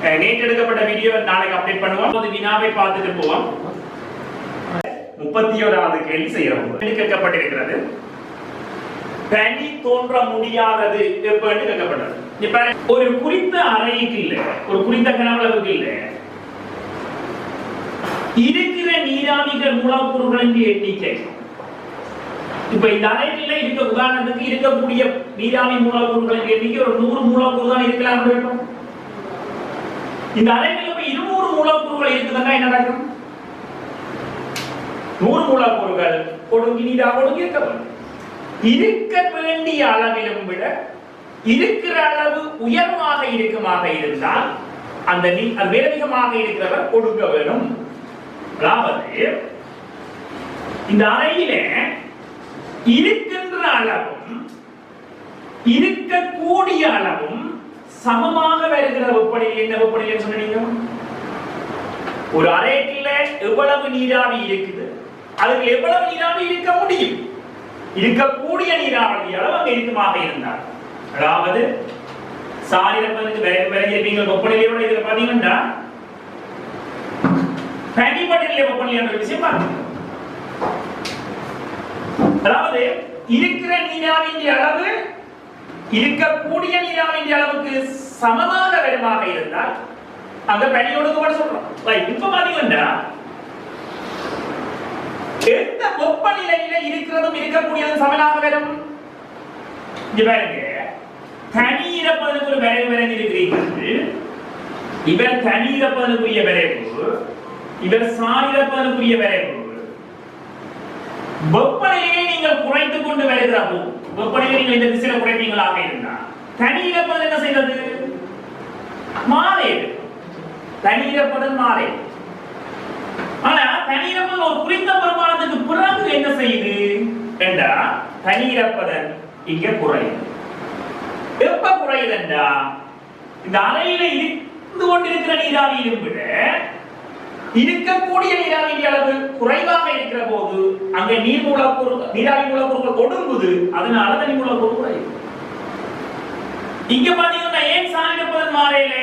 நேற்று எடுக்கப்பட்ட வீடியோ நாளைக்கு அப்டேட் பண்ணுவோம். அது வினாவை பார்த்துட்டு போவோம். 31வது கேள்வி செய்யறோம். கேட்கப்பட்டிருக்கிறது பனி தோன்ற முடியாதது எப்பன்னு கேட்கப்பட்டது. இப்ப ஒரு குறித்த அறைக்கு இல்ல, ஒரு குறித்த கனவளவுக்கு இல்ல, இருக்கிற நீராவிகள் மூலக்கூறுகளின் எண்ணிக்கை. இப்ப இந்த அறைக்குள்ள இருக்க உதாரணத்துக்கு இருக்கக்கூடிய நீராவி மூலக்கூறுகளின் எண்ணிக்கை ஒரு 100 மூலக்கூறு தான் இருக்கலாம் இருக்கும். இந்த அறைக்குள்ள 200 மூலக்கூறுகள் இருக்குதுன்னா என்ன நடக்கும்? 100 மூலக்கூறுகள் ஒடுங்கி நீராக ஒடுங்கி இருக்க வேண்டும். இருக்க வேண்டிய அளவிலும் விட இருக்கிற அளவு உயர்வாக இருக்குமாக இருந்தால் அந்த வேதிகமாக இருக்கிறவர் ஒடுங்க வேணும். அதாவது இந்த அறையில இருக்கின்ற அளவும் இருக்கக்கூடிய அளவும் சமமாக வருகிற வெப்பநிலை என்ன வெப்பநிலை சொன்னீங்க? ஒரு அறைக்குள்ள எவ்வளவு நீராவி இருக்குது, அதுக்கு எவ்வளவு நீராவி இருக்க முடியும், இருக்கக்கூடிய நீராவி அளவு அங்க இருக்குமாக இருந்தார். அதாவது சாரிடப்பதற்கு விரைஞ்சிருப்பீங்க வெப்பநிலையோட இதுல பாத்தீங்கன்னா பனிமண்டல வெப்பநிலை என்ற விஷயம் பாருங்க. அதாவது இருக்கிற நீராவியின் அளவு இருக்கக்கூடிய நீராவியின் அளவுக்கு சமமாக வருமாக இருந்தால் அங்க பனியோடு கூட சொல்றோம். இப்ப பாத்தீங்கன்னா எந்த வெப்பநிலையில இருக்கிறதும் இருக்கக்கூடியதும் சமனாக வரும். இங்க பாருங்க, தனீரப்பதற்கு ஒரு வரைவு வரைந்து இருக்கிறீர்கள். இவர் தனீரப்பதற்குரிய வரைவு, இவர் சாரிரப்பதற்குரிய வரைவு. வெப்பநிலையை நீங்கள் குறைத்துக் கொண்டு வருகிற போது, வெப்பநிலை நீங்கள் இந்த திசையில குறைப்பீங்களாக இருந்தால் தனீரப்பதம் என்ன செய்வது? மாறே. தனீரப்பதம் மாறே. ஆனா தனீரப்பதம் ஒரு குறித்த பெருமானத்துக்கு பிறகு என்ன செய்யுது என்றா தனீரப்பதம் இங்க குறையுது. எப்ப குறையுதுண்டா இந்த அறையில இருந்து கொண்டிருக்கிற நீராவியிலும் விட இருக்கக்கூடிய நீராவியின் அளவு குறைவாக இருக்கிற போது அங்க நீர் மூலக்கூறு நீராவி மூலக்கூறுகள் ஒடுங்குது. அதனால தனி மூலக்கூறு குறையுது. இங்க பாத்தீங்கன்னா ஏன் சாரிடப்பதன் மாறையில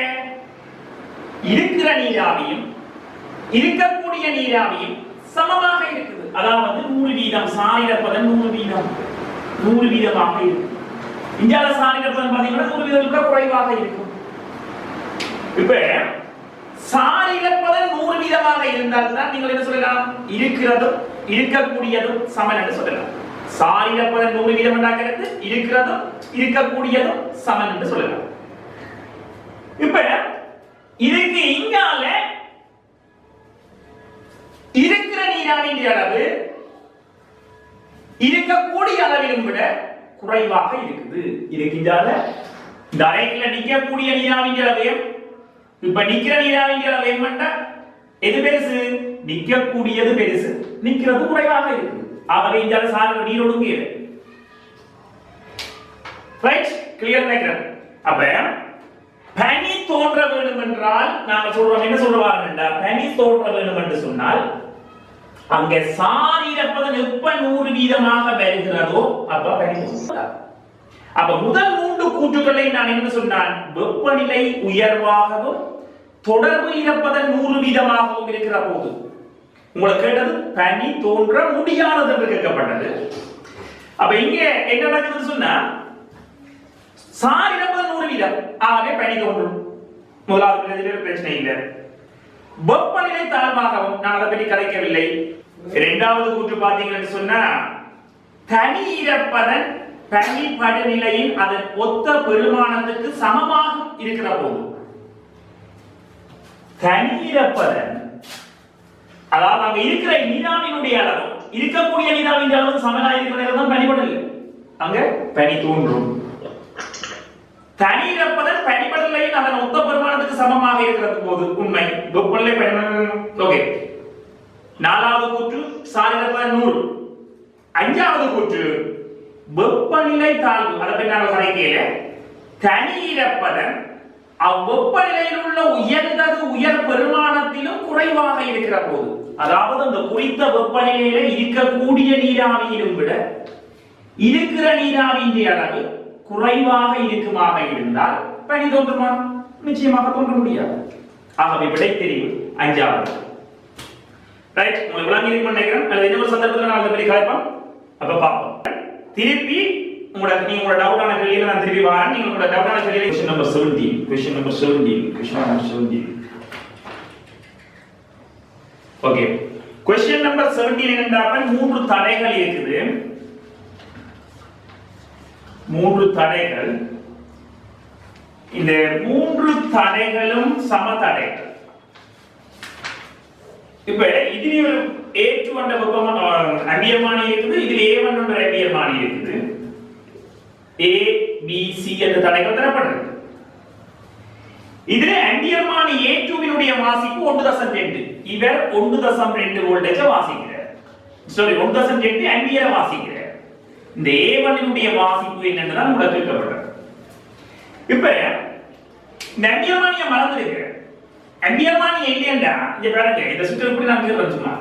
இருக்கிற நீராவியும் இருக்கக்கூடிய நீராவியும் சமமாக இருக்குது. அதாவது 100% சாரிடப்பதன் 100% இருக்கு. இந்தியால சாரிடப்பதன் பாத்தீங்கன்னா 100% குறைவாக இருக்கும். இப்ப சாரிடப்பதன் 100% இருந்தால் தான் நீங்கள் என்ன சொல்லலாம்? இருக்கிறதும் இருக்கக்கூடியதும் சமன் என்று சொல்லலாம். சாரிடப்பதன் 100% என்றாகிறது இருக்கிறதும் இருக்கக்கூடியதும் சமன் என்று சொல்லலாம். இப்ப இதுக்கு இங்கால இருக்கிற நீராவியின் அளவு இருக்கக்கூடிய அளவிலும் விட குறைவாக இருக்குது. இருக்கின்றால இந்த அறைக்குள்ள நிற்கக்கூடிய நீராவியின் அளவு, இப்ப நிக்கிற நீராவியின் அளவு என்னண்டா எது பெருசு? நிற்கக்கூடியது பெருசு, நிக்கிறது குறைவாக இருக்கு. ஆகவே இந்த சார நீர் ஒடுங்கியது. ரைட், கிளியர் நினைக்கிறேன். அப்ப பனி தோன்ற வேண்டும் என்றால் நாங்க சொல்றோம் என்ன சொல்றாருன்னா, பனி தோன்ற வேண்டும் என்று சொன்னால் அங்க சாரிடப்பதன் எப்ப 100% வருகிறதோ அப்ப பனி தோன்றும். அப்ப முதல் 3 கூற்றுகளை நான் என்ன சொன்னான்? வெப்பநிலை உயர்வாகவும் தொடர்பு இருப்பதன் 100%ஆகவும் இருக்கிற போது உங்களுக்கு கேட்டது பனி தோன்ற முடியாதது என்று கேட்கப்பட்டது. அப்ப இங்க என்ன நடக்குதுன்னு சொன்னா சாரிடப்பதன் 100% ஆகவே பனி தோன்றும். முதலாவது பிரச்சனை இல்லை. வெப்பநிலை தாழ்வாகவும் நான் அதை பற்றி கதைக்கவில்லை. இரண்டாவது கூற்று பாத்தீங்கன்னு சொன்னா தனி ஈரப்பதன் பனி படிநிலையில் அதன் ஒத்த பெருமானத்துக்கு சமமாக இருக்கிற போது தனி ஈரப்பதன் அதாவது அங்க இருக்கிற நீராவினுடைய அளவு இருக்கக்கூடிய நீராவின் அளவு சமனாக இருக்கிற நேரம் தான் பனிபடல், அங்க பனி தோன்றும். தனி ஈரப்பதன் பனிபடலையில் அதன் ஒத்த பெருமானத்துக்கு சமமாக இருக்கிற போது உண்மை வெப்பநிலை. ஓகே, நாலாவது கூற்று சாரிடப்பதன் 100. அஞ்சாவது கூற்று வெப்பநிலை தாழ்வு. அதை பற்றி நாங்கள் கதைக்கையில தனி ஈரப்பதன் அவ்வெப்பநிலையில் உள்ள உயர் பெருமானத்திலும் குறைவாக இருக்கிற போது, அதாவது அந்த குறித்த வெப்பநிலையில இருக்கக்கூடிய நீராவியிலும் விட இருக்கிற நீராவியின் அளவு குறைவாக இருக்குமாக இருந்தால் பனி தோன்றுமா? நிச்சயமாக தோன்ற முடியாது. ஆகவே விடை தெரியும் அஞ்சாவது. ரைட், உங்களுக்கு விளங்கி இருக்கும் நினைக்கிறேன். அல்லது இன்னொரு சந்தர்ப்பத்தில் நான் அதை பற்றி கலைப்போம். அப்ப பார்ப்போம். திருப்பி நீங்க டவுட்டான கேள்வியை நான் திருப்பி வரேன். நீங்க உங்களோட டவுட்டான கேள்வி question number 17. Okay, question number 17 என்னன்னா மூன்று தடைகள் இருக்குது. மூன்று தடைகள். இந்த மூன்று தடைகளும் சம தடைகள். இப்ப இதுல ஒரு A2 என்ற வெப்பமான அம்பியர்மானி இருக்குது, இதுல A1 என்ற அம்பியர்மானி இருக்குது. A B C என்ற தடைகள் தரப்படுது. இதுல அம்பியர்மானி A2 வினுடைய வாசிப்பு 1.2. இவர் 1.2 வோல்டேஜ் வாசிக்கிறார். சாரி, 1.2 ஆம்பியரை வாசிக்கிறார். இந்த A1 இனுடைய வாசிப்பு என்னன்னு உங்களுக்கு கேட்கப்படுது. இப்ப இந்த அம்பியர்மானிய மறந்துருக்கு. அம்பியர்மானி இல்லையண்டா இங்க பாருங்க, இந்த சுற்று எப்படி நான் சொல்லுமா,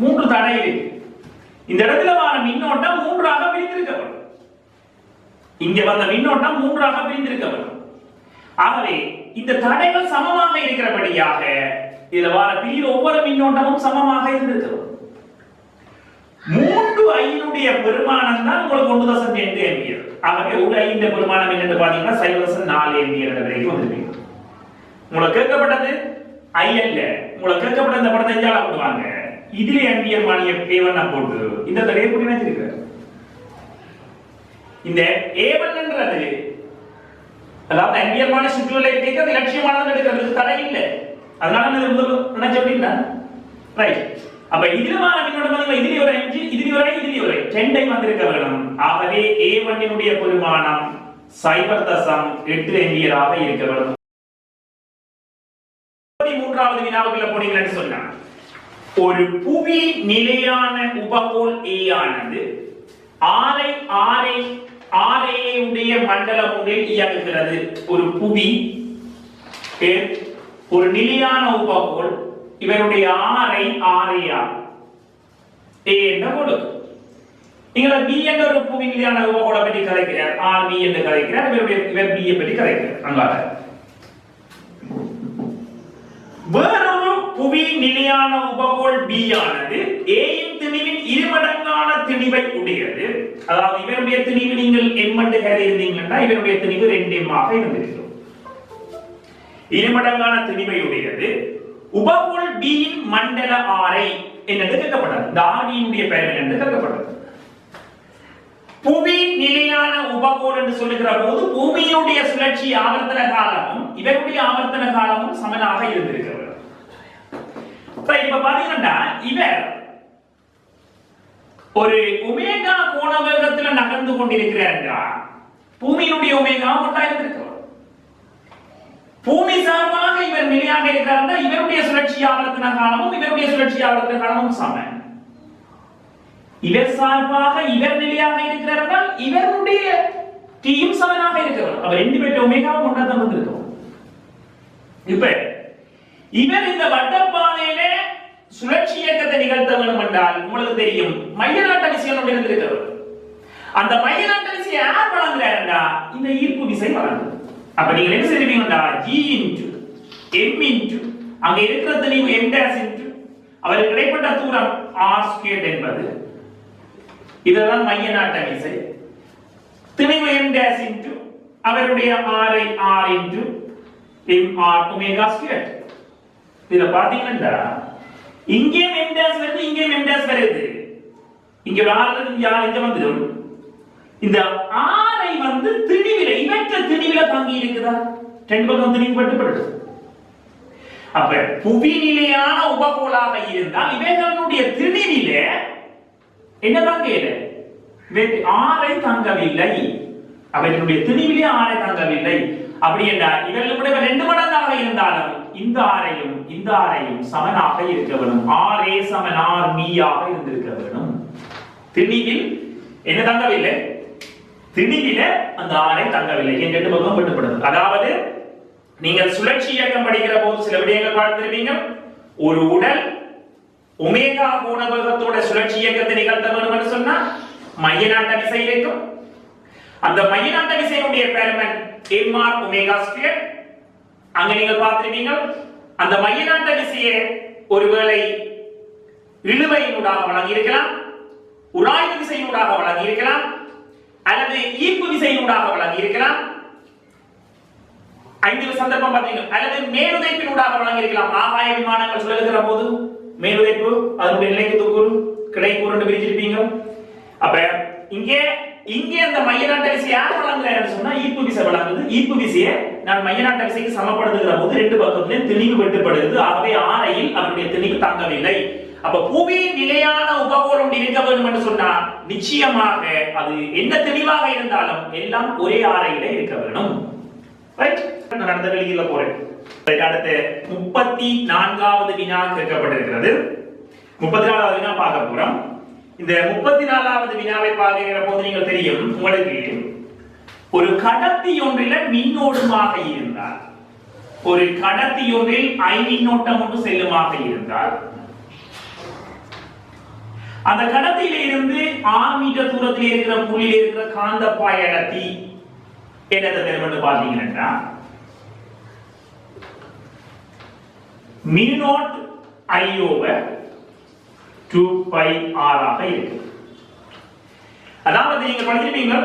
மூன்று தடை இருக்கு. இந்த இடத்துல வர மின்னோட்டம் மூன்றாக பிரிந்திருக்கப்படும். இங்க வந்த மின்னோட்டம் மூன்றாக பிரிந்திருக்கப்படும். ஆகவே இந்த தடைகள் சமமாக இருக்கிறபடியாக இதுல வர பிரிவு ஒவ்வொரு மின்னோட்டமும் சமமாக இருந்திருக்கும். 3 ஐனுடைய பெருமானம் தான் உங்களுக்கு 1.2 ஆம்பியர். ஆகவே ஒரு ஐனுடைய பெருமானம் என்னன்னு பாத்தீங்கன்னா 0.4 ஆம்பியர் என்ற வரைக்கும் வந்திருப்பீங்க. உங்களுக்கு கேட்கப்பட்டது ஐ அல்ல, உங்களுக்கு கேட்கப்பட்ட இந்த படத்தை இஞ்சால போடுவாங்க. இதுல ஆம்பியர் மானிய A1 போட்டு இந்த தடையை போட்டு நினைச்சிருக்க. இந்த A1 என்றது அதாவது ஆம்பியர் மானிய சுற்றுல இருக்கிறது லட்சியமானது எடுக்கிறதுக்கு தடை இல்லை. அதனால நான் நினைச்ச அப்படின்னா ரைட். அப்ப இதுல வர மின்னோட்டம் இதுல ஒரு 5, இதுல ஒரு 5, இதுல ஒரு 2 வந்திருக்க வேணும். ஆகவே A1 இனுடைய பெருமானம் 0.8 ஆம்பியராக இருக்க வேண்டும். 13வது வினாவுக்குள்ள போனீங்கன்னு சொன்னா, ஒரு புவி நிலையான உபகோள் A ஆனது RA உடைய மண்டலம் ஒன்றில் இயங்குகிறது. ஒரு புவி ஒரு நிலையான உபகோள், இவருடைய RA என்ற கொடுக்கும். நீங்க B என்ற ஒரு புவி நிலையான உபகோளை பற்றி கலைக்கிறார், RB என்று கலைக்கிறார். இவர் B பற்றி கலைக்கிறார். அங்கால வேறொரு புவி நிலையான உபகோள் B ஆனது A இன் திணிவின் இருமடங்கான திணிவை உடையது. அதாவது இவருடைய திணிவு நீங்கள் m என்று கருதியிருந்தீங்கன்னா இவருடைய திணிவு 2m ஆக இருந்திருக்கும். இருமடங்கான திணிவை உடையது. உபகோள் B இன் மண்டல ஆரை என்று கேட்கப்பட்டது. இந்த ஆரியினுடைய பெயர் என்று கேட்கப்பட்டது. புவி நிலையான உபகோள் என்று சொல்லுகிற போது பூமியினுடைய சுழற்சி ஆவர்த்தன காலமும் இவருடைய ஆவர்த்தன காலமும் சமனாக இருந்திருக்கிறது. இப்ப பாத்தீங்கன்னா இவர் ஒரு ஒமேகா கோண வேகத்தில் நகர்ந்து கொண்டிருக்கிறார். பூமியினுடைய ஒமேகா ஒன்றா இருந்திருக்கிறார். பூமி சார்பாக இவர் நிலையாக இருக்கிறார். இவருடைய சுழற்சி ஆவர்த்தன காலமும் இவருடைய சுழற்சி ஆவர்த்தன காலமும் சமன். இவர் சார்பாக இவர் நிலையாக இருக்கிறார்கள், இவருடைய டீம் சமனாக இருக்கிறார். அவர் ரெண்டு பேரும் ஒமேகாவும் ஒன்றா தான் வந்திருக்கும். இப்ப இவர் இந்த வட்டப்பாதையில சுழற்சி இயக்கத்தை நிகழ்த்த வேண்டும் என்றால் உங்களுக்கு தெரியும் மையநாட்ட விசை ஒன்று இருந்திருக்கிறது. அந்த மையநாட்ட விசை யார் வழங்குறாருன்னா இந்த ஈர்ப்பு விசை வழங்குது. அப்ப நீங்க என்ன செய்வீங்கன்னா G இன்டு M இன்டு அங்க இருக்கிற திணிவு M டேஷ் இன்டு அவருக்கு இடைப்பட்ட தூரம் R ஸ்கொயர் என்பது இதுதான் மையநாட்ட விசை. திணிவு M டேஷ் இன்டு அவருடைய R ஐ R into M R omega square. இத பாத்தீங்கன்னா இங்கே M டேஷ் வருது, இங்கே M டேஷ் வருது. இங்க R இங்க R இங்க வந்துரும். இந்த R ஐ வந்து திணிவில இவற்ற திணிவில தாங்கி இருக்குதா? ரெண்டு பக்கம் திணிவு பட்டுப்படுது. அப்ப புவி நிலையான உபகோளாக இருந்தால் இவைகளுடைய திணிவில என்ன தாங்கல? R ஐ தாங்கவில்லை. அவர்களுடைய திணிவிலே R ஐ தாங்கவில்லை. அப்படி என்றால் இவர்களுடைய ரெண்டு மடங்காக இருந்தாலும் இந்த ஆரையும் இந்த ஆரையும் சமனாக இருக்க வேண்டும். RA சமன் RB ஆக இருந்திருக்க வேண்டும். திணிவில் என்ன தங்கவில்லை? திணிவில அந்த ஆரை தங்கவில்லை. என் ரெண்டு பக்கம் விட்டுப்படுது. அதாவது நீங்கள் சுழற்சி இயக்கம் படிக்கிற போது சில விடயங்கள் பார்த்திருப்பீங்க. ஒரு உடல் ஒமேகா கோண வேகத்தோட சுழற்சி இயக்கத்தை நிகழ்த்த வேண்டும் என்று சொன்னா மையநாட்ட விசை இருக்கும். அந்த மையநாட்ட விசையினுடைய பெயர் mr ஒமேகா ஸ்கொயர். அங்க நீங்கள் பார்த்திருப்பீங்க அந்த மையநாட்ட விசையை ஒருவேளை இழுவையினூடாக வழங்கி இருக்கலாம், உராய்வு விசையினூடாக வழங்கி இருக்கலாம், அல்லது ஈர்ப்பு விசையினூடாக வழங்கி இருக்கலாம். 5 சந்தர்ப்பம் பார்த்தீங்க. அல்லது மேலுதைப்பினூடாக வழங்கி இருக்கலாம். ஆகாய விமானங்கள் சுழலுகிற போது மேலுதைப்பு அதனுடைய நிலைக்கு தூக்குறு கிடைக்கூறு என்று பிரிச்சிருப்பீங்க. அப்ப இங்கே அந்த மையநாட்ட விசை யார் வழங்குறாருன்னு சொன்னா ஈர்ப்பு விசை வழங்குது. ஈர்ப்பு விசையை நான் மையநாட்ட விசைக்கு சமப்படுத்துகிற போது ரெண்டு பக்கத்திலும் திணிவு வெட்டுப்படுகிறது. ஆகவே ஆரையில் அவருடைய திணிவு தாங்கவில்லை. அப்ப புவியின் நிலையான உபகோளம் இருக்க வேண்டும் என்று சொன்னால் நிச்சயமாக அது என்ன தெளிவாக இருந்தாலும் எல்லாம் ஒரே ஆரையில இருக்க வேண்டும். ரைட்? நான் அடுத்த கேள்வியில போறேன். அடுத்து 34வது வினா கேட்கப்பட்டிருக்கிறது. 34வது வினா பார்க்க போறோம். இந்த 34வது வினாவை பார்க்கிற போது நீங்கள் தெரியும் உங்களுக்கு ஒரு கடத்தி ஒன்றில மின்னோட்டமாக இருந்தால், ஒரு கடத்தி ஒன்றில் I மின்னோட்டம் ஒன்று செல்லுமாக இருந்தால் அந்த கடத்தியில இருந்து 6 மீட்டர் தூரத்தில் இருக்கிற புள்ளியில் இருக்கிற காந்தப்பாய் அடர்த்தி என்னத்தை தெரிந்து பார்த்தீங்கன்னா mu naught I over 2 pi r ஆக இருக்கு. அதாவது நீங்க படிச்சிருப்பீங்க,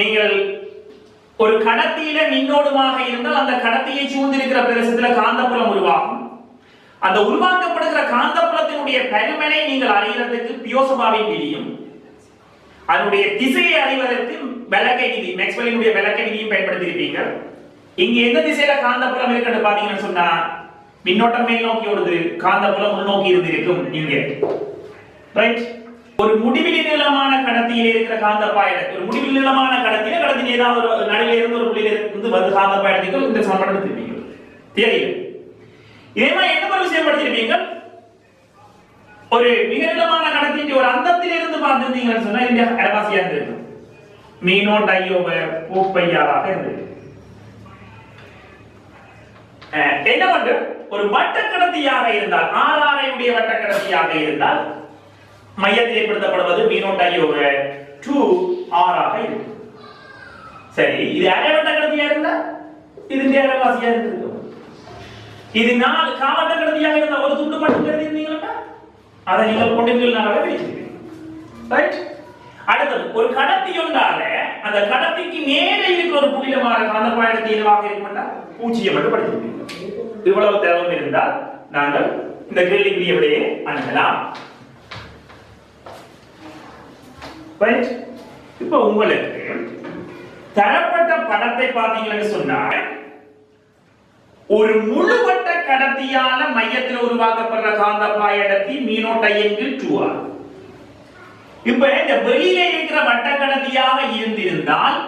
நீங்கள் ஒரு கடத்தியில மின்னோட்டமாக இருந்தால் அந்த கடத்தியை சூழ்ந்திருக்கிற பிரதேசத்துல காந்தப்புலம் உருவாகும். அந்த உருவாக்கப்படுகிற காந்தப்புலத்தினுடைய பருமனை நீங்கள் அறியறதுக்கு பியோசபாவின் விதியும் அதனுடைய திசையை அறிவதற்கு விளக்கை விதி, மேக்ஸ்வெல்லினுடைய விளக்கை விதியும் பயன்படுத்தியிருப்பீங்க. இங்க எந்த திசையில காந்தப்புலம் இருக்குன்னு பாத்தீங்கன்னு சொன்னா மின்னோட்டம் மேல் நோக்கி ஓடுது, காந்தப்புலம் உள்நோக்கி இருந்திருக்கும். இங்க ரைட்? ஒரு முடிவில் நீளமான கடத்தியில் இருக்கிற காந்தப்பாய், ஒரு முடிவில் நீளமான கடத்தியில கடத்தின் ஏதாவது ஒரு நடுவில் இருந்து ஒரு புள்ளியில இருந்து வந்து காந்தப்பாயத்துக்கு இந்த சமன்பாடு திருப்பீங்க. தெரியும் இதே மாதிரி என்ன ஒரு விஷயம் படிச்சிருப்பீங்க, ஒரு மிக நீளமான கடத்தின் ஒரு அந்தத்தில் இருந்து பார்த்திருந்தீங்கன்னு சொன்னா இந்த அரைவாசியா இருந்திருக்கும். mu naught I over 4 pi r ஆக இருந்திருக்கு. என்ன வந்து ஒரு வட்ட கடத்தியாக இருந்தால், ஆறாரையுடைய வட்ட கடத்தியாக இருந்தால் மையத்தில் ஏற்படுத்தப்படுவது mu naught I over 2 r ஆக இருக்கும். சரி, இது அரை வட்ட கடத்தியா இருந்தா இது அரைவாசியா இருந்திருக்கும். இது 4 காவட்ட கடத்தியாக இருந்தா ஒரு துண்டு மட்டும் கருதி இருந்தீங்கன்னா அதை நீங்கள் கொண்டிருந்தாலே பிரிச்சிருப்பீங்க. ரைட்? அடுத்தது ஒரு கடத்தி ஒன்றால அந்த கடத்திக்கு நேரே இருக்கிற ஒரு புள்ளியில காந்தப்பாயத்தை என்னவாக இருக்கும்னா 0 மட்டும் படிச்சிருப்பீங்க. இவ்வளவு தேவை இருந்தால் நாங்கள் இந்த கேள்விக்குரிய விடையை அணுகலாம். ரைட்? இப்போ உங்களுக்கு தரப்பட்ட படத்தை பார்த்தீங்கன்னு சொன்னா ஒரு முழுவட்ட கடத்தியால மையத்தில் உருவாக்கப்படுற காந்தப்பாய் அடர்த்தி mu naught I into 2r. இப்ப இந்த வெளியில இருக்கிற வட்ட கடத்தியாக இருந்திருந்தால்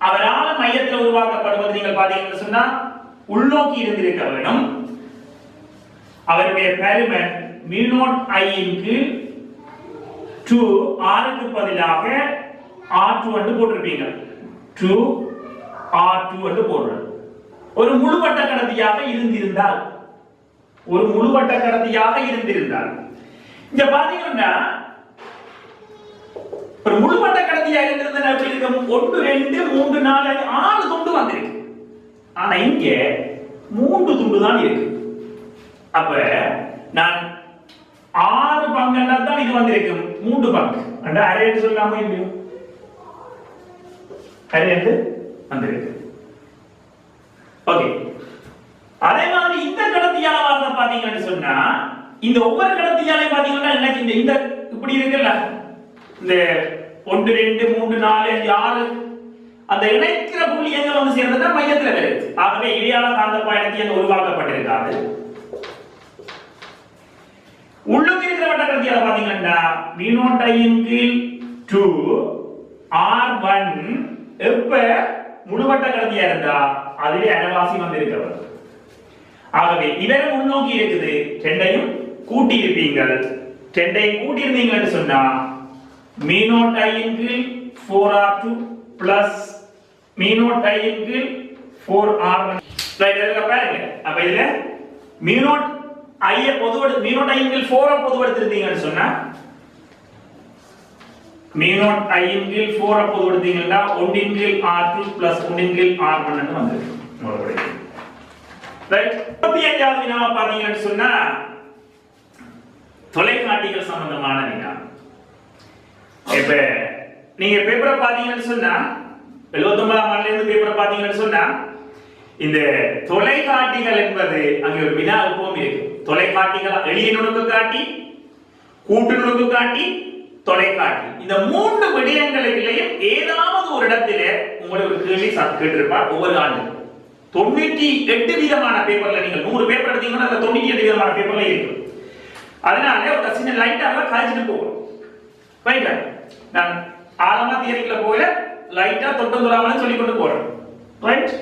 அவரால மையத்தில் உருவாக்கப்படுவது நீங்கள் பாத்தீங்கன்னு சொன்னா உள்நோக்கி இருந்திருக்க வேண்டும். அவருடைய பருமன் mu naught I into 2 r க்கு பதிலாக r2 என்று போட்டிருப்பீங்க. 2 r2 என்று போடுறது. ஒரு முழுவட்ட கடத்தியாக இருந்திருந்தால், ஒரு முழுவட்ட கடத்தியாக இருந்திருந்தால் இங்க பாத்தீங்கன்னா ஒரு முழுவட்ட கடத்தியாக இருந்திருந்தா எப்படி இருக்கும்? 1 2 3 4 6 துண்டு வந்திருக்கு. ஆனா இங்க 3 துண்டு தான் இருக்கு. அப்ப நான் 6 பங்குன்னா தான் இது வந்திருக்கும். 3 பங்கு அண்ட் அரை என்று சொல்லாம இல்லையோ, அரை என்று வந்திருக்கு. ஓகே, அதே மாதிரி இந்த கடத்தியால வார்த்தை பாத்தீங்கன்னு சொன்னா இந்த ஒவ்வொரு கடத்தியாலையும் பாத்தீங்கன்னா என்ன இந்த இப்படி இருக்குல்ல, இந்த 1 2 3 4 5 6 அந்த இணைக்கிற புள்ளி எங்க வந்து சேர்ந்ததுன்னா மையத்துல வருது. ஆகவே இடையாள காந்தப்பாயத்தை அங்க உருவாக்கப்பட்டிருக்காது. உள்ளுக்கு இருக்கிற வட்ட கடத்தியால பாத்தீங்கன்னா mu naught I into 2 r1 எப்ப முழுவட்ட கடத்தியா இருந்தா அதிலே அரைவாசி வந்து இருக்கிறது. ஆகவே இதர முன்னோக்கி இருக்குது. ரெண்டையும் கூட்டி இருப்பீங்கள். ரெண்டையும் கூட்டி இருந்தீங்கன்னு சொன்னா mu naught I into 4r2 plus mu naught I into 4r1. Right, இதுல பாருங்க. அப்ப இதுல mu naught I பொதுவெடு mu naught I into 4 பொதுவெடுத்து இருந்தீங்கன்னு சொன்னா mu naught I இன் கீழ் 4 அப்போது எடுத்தீங்கன்னா 1 இன் கீழ் r2 plus 1 இன் கீழ் r1 ன்னு வந்துரும் உங்களுக்கு ரைட் 35வது வினாவை பாத்தீங்கன்னு சொன்னா தொலைக்காட்டிகள் சம்பந்தமான வினா இப்ப நீங்க பேப்பரை பாத்தீங்கன்னு சொன்னா 79ஆம் ஆண்டுல இருந்து பேப்பரை பாத்தீங்கன்னு சொன்னா இந்த தொலைக்காட்டிகள் என்பது அங்கே ஒரு வினா எப்பவும் இருக்கு தொலைக்காட்டிகள் எளிய நுணுக்கு காட்டி கூட்டு நுணுக்கு காட்டி தொலைக்காட்டி இந்த மூன்று விடயங்களுக்குள்ளேயும் ஏதாவது ஒரு இடத்துல உங்களை ஒரு கேள்வி கேட்டிருப்பார் ஒவ்வொரு ஆண்டு 98 விதமான பேப்பர்ல நீங்க 100 பேப்பர் எடுத்தீங்கன்னா அதுல 98 விதமான பேப்பர்ல இருக்கு அதனால ஒரு சின்ன லைட்டாக காய்ச்சிட்டு போகும் ரைட்டா நான் ஆழமா தியரிக்குள்ள போகல லைட்டா தொட்டந்துராம சொல்லி கொண்டு போறேன் ரைட்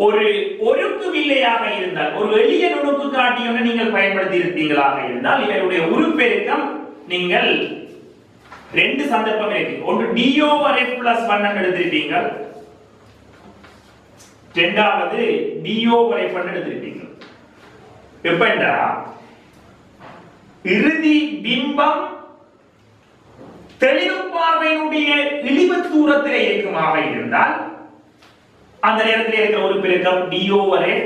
ஒரு ஒருக்கு வில்லையாக இருந்தால் ஒரு எளிய நுணுக்கு காட்டியை நீங்கள் பயன்படுத்தி இருப்பீங்களாக இருந்தால் இவருடைய உருப்பெருக்கம் நீங்கள் ரெண்டு சந்தர்ப்பம் இருக்கு ஒன்று d over f plus 1 எடுத்திருப்பீங்க இரண்டாவது d over f எடுத்திருப்பீங்க எப்பண்டா இறுதி பிம்பம் தெளிவு பார்வையினுடைய இழிவு தூரத்தில் இருக்குமாக இருந்தால் அந்த நேரத்தில் இருக்கிற ஒரு பெருக்கம் d over f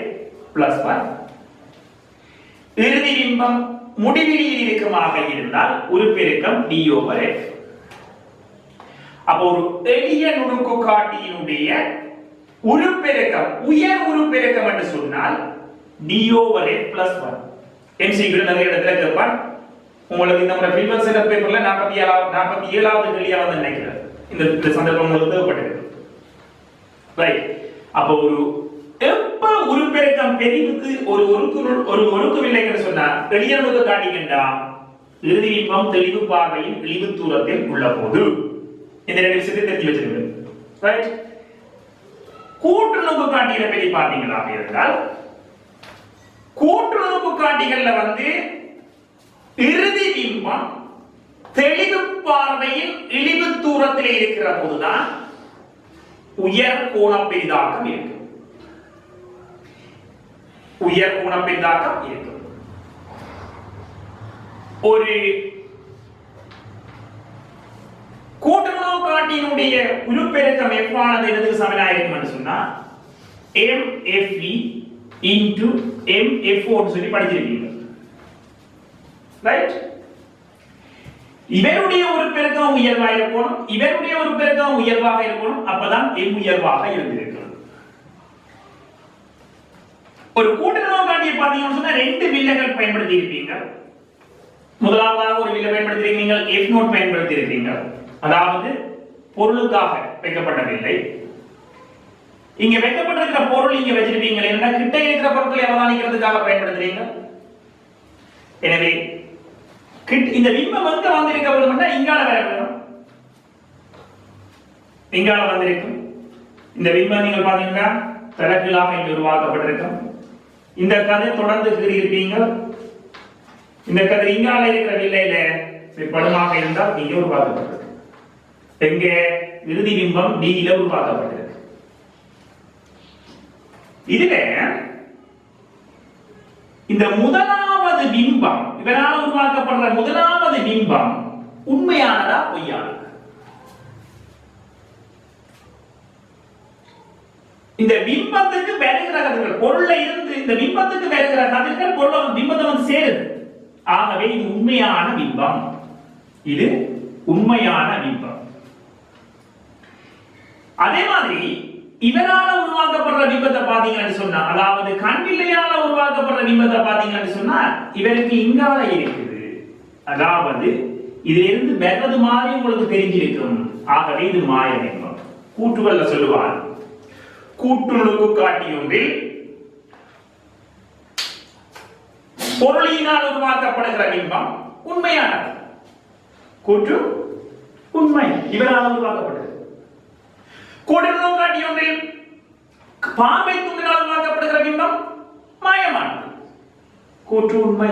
plus 1 இறுதி பிம்பம் முடிவிலியில் இருக்குமாக இருந்தால் ஒரு பெருக்கம் d over f அப்போ ஒரு எளிய நுணுக்கு காட்டியினுடைய உருப்பெருக்கம் உயர் உருப்பெருக்கம் என்று சொன்னால் d over f plus 1 MCQ நிறைய இடத்துல கேட்பான் உங்களுக்கு இந்த முறை ப்ரீவியஸ் இயர் பேப்பர்ல 47வது கேள்வியா வந்து நினைக்கிறேன் இந்த சந்தர்ப்பம் உங்களுக்கு தேவைப்பட்டிருக்கு ரைட் அப்ப ஒரு எப்ப உருப்பெருக்கம் பெரிவுக்கு ஒரு ஒருக்கு வில்லைன்னு சொன்னா எளிய நுணுக்கு காட்டிக்கின்றா இறுதி பிம்பம் தெளிவு பார்வையின் இழிவு தூரத்தில் உள்ள போது இந்த ரெண்டு விஷயத்தை தெரிஞ்சு வச்சிருக்கேன் ரைட் கூட்டு நுணுக்கு காட்டிகளை பற்றி பார்த்தீங்களா இருந்தால் கூட்டு நுணுக்கு காட்டிகள்ல வந்து இறுதி பிம்பம் தெளிவு பார்வையின் இழிவு தூரத்தில் இருக்கிற போதுதான் உயர் கோண பெரிதாக்கம் இருக்கு உயர் கோண பெரிதாக்கம் இருக்கு ஒரு கூட்டு நுணுக்கு காட்டியினுடைய உருப்பெருக்கம் f ஆனது எதுக்கு சமனாக இருக்கும் என்று சொன்னா mfe into mfo ன்னு சொல்லி படிச்சிருக்கீங்க ரைட் இவருடைய ஒரு பெருக்கம் உயர்வாக இருக்கணும் இவருடைய ஒரு பெருக்கம் உயர்வாக இருக்கணும் அப்பதான் m உயர்வாக இருந்திருக்கும் ஒரு கூட்டு நுணுக்கு காட்டியை பார்த்தீங்கன்னு சொன்னா ரெண்டு வில்லைகள் பயன்படுத்தி இருப்பீங்க முதலாவதாக ஒரு வில்லை பயன்படுத்தி இருக்கீங்க f நோட் பயன்படுத்தி இருக்கீங்க அதாவது பொருளுக்காக வைக்கப்பட்ட வில்லை இங்க வைக்கப்பட்டிருக்கிற பொருள் இங்க வச்சிருப்பீங்க என்ன கிட்ட இருக்கிற பொருட்களை அவதானிக்கிறதுக்காக பயன்படுத்துறீங்க எனவே இந்த பிம்பம் எங்க வந்திருக்க வேணும்னா இங்கால வர வேணும் இங்கால வந்திருக்கும் இந்த பிம்பம் நீங்கள் பாத்தீங்கன்னா தலைகீழாக இங்க உருவாக்கப்பட்டிருக்கும் இந்த கதை தொடர்ந்து கீறியிருப்பீங்க இந்த கதை இங்கால இருக்கிற வில்லையில படுமாக இருந்தால் இங்க உருவாக்கப்பட்டிருக்கு எங்க இறுதி பிம்பம் d ல உருவாக்கப்பட்டிருக்கு இதுல இந்த முதலாவது பிம்பம் இவரால் உருவாக்கப்படுற முதலாவது பிம்பம் உண்மையானதா பொய்யானதா இந்த பிம்பத்துக்கு வருகிற கதிர்கள் பொருள்ல இருந்து இந்த பிம்பத்துக்கு வருகிற கதிர்கள் பொருள் பிம்பத்தை வந்து சேருது ஆகவே இது உண்மையான பிம்பம் இது உண்மையான பிம்பம் அதே மாதிரி இவரால உருவாக்கப்படுற பிம்பத்தை பாத்தீங்கன்னு சொன்னா அதாவது கண்வில்லையால உருவாக்கப்படுற பிம்பத்தை பாத்தீங்கன்னு சொன்னா இவருக்கு இங்கால இருக்குது அதாவது இதுல இருந்து வர்றது மாதிரி உங்களுக்கு தெரிஞ்சிருக்கும் ஆகவே இது மாய பிம்பம் கூட்டுகள்ல சொல்லுவார் கூட்டு நுணுக்கு காட்டி ஒன்றில் பொருளினால் உருவாக்கப்படுகிற பிம்பம் உண்மையானது கூற்று உண்மை இவரால் உருவாக்கப்பட்டது கூட்டு நுணுக்கு காட்டி ஒன்றில் பாம்பை தும்பினால் உருவாக்கப்படுகிற பிம்பம் மாயமானது கூற்று உண்மை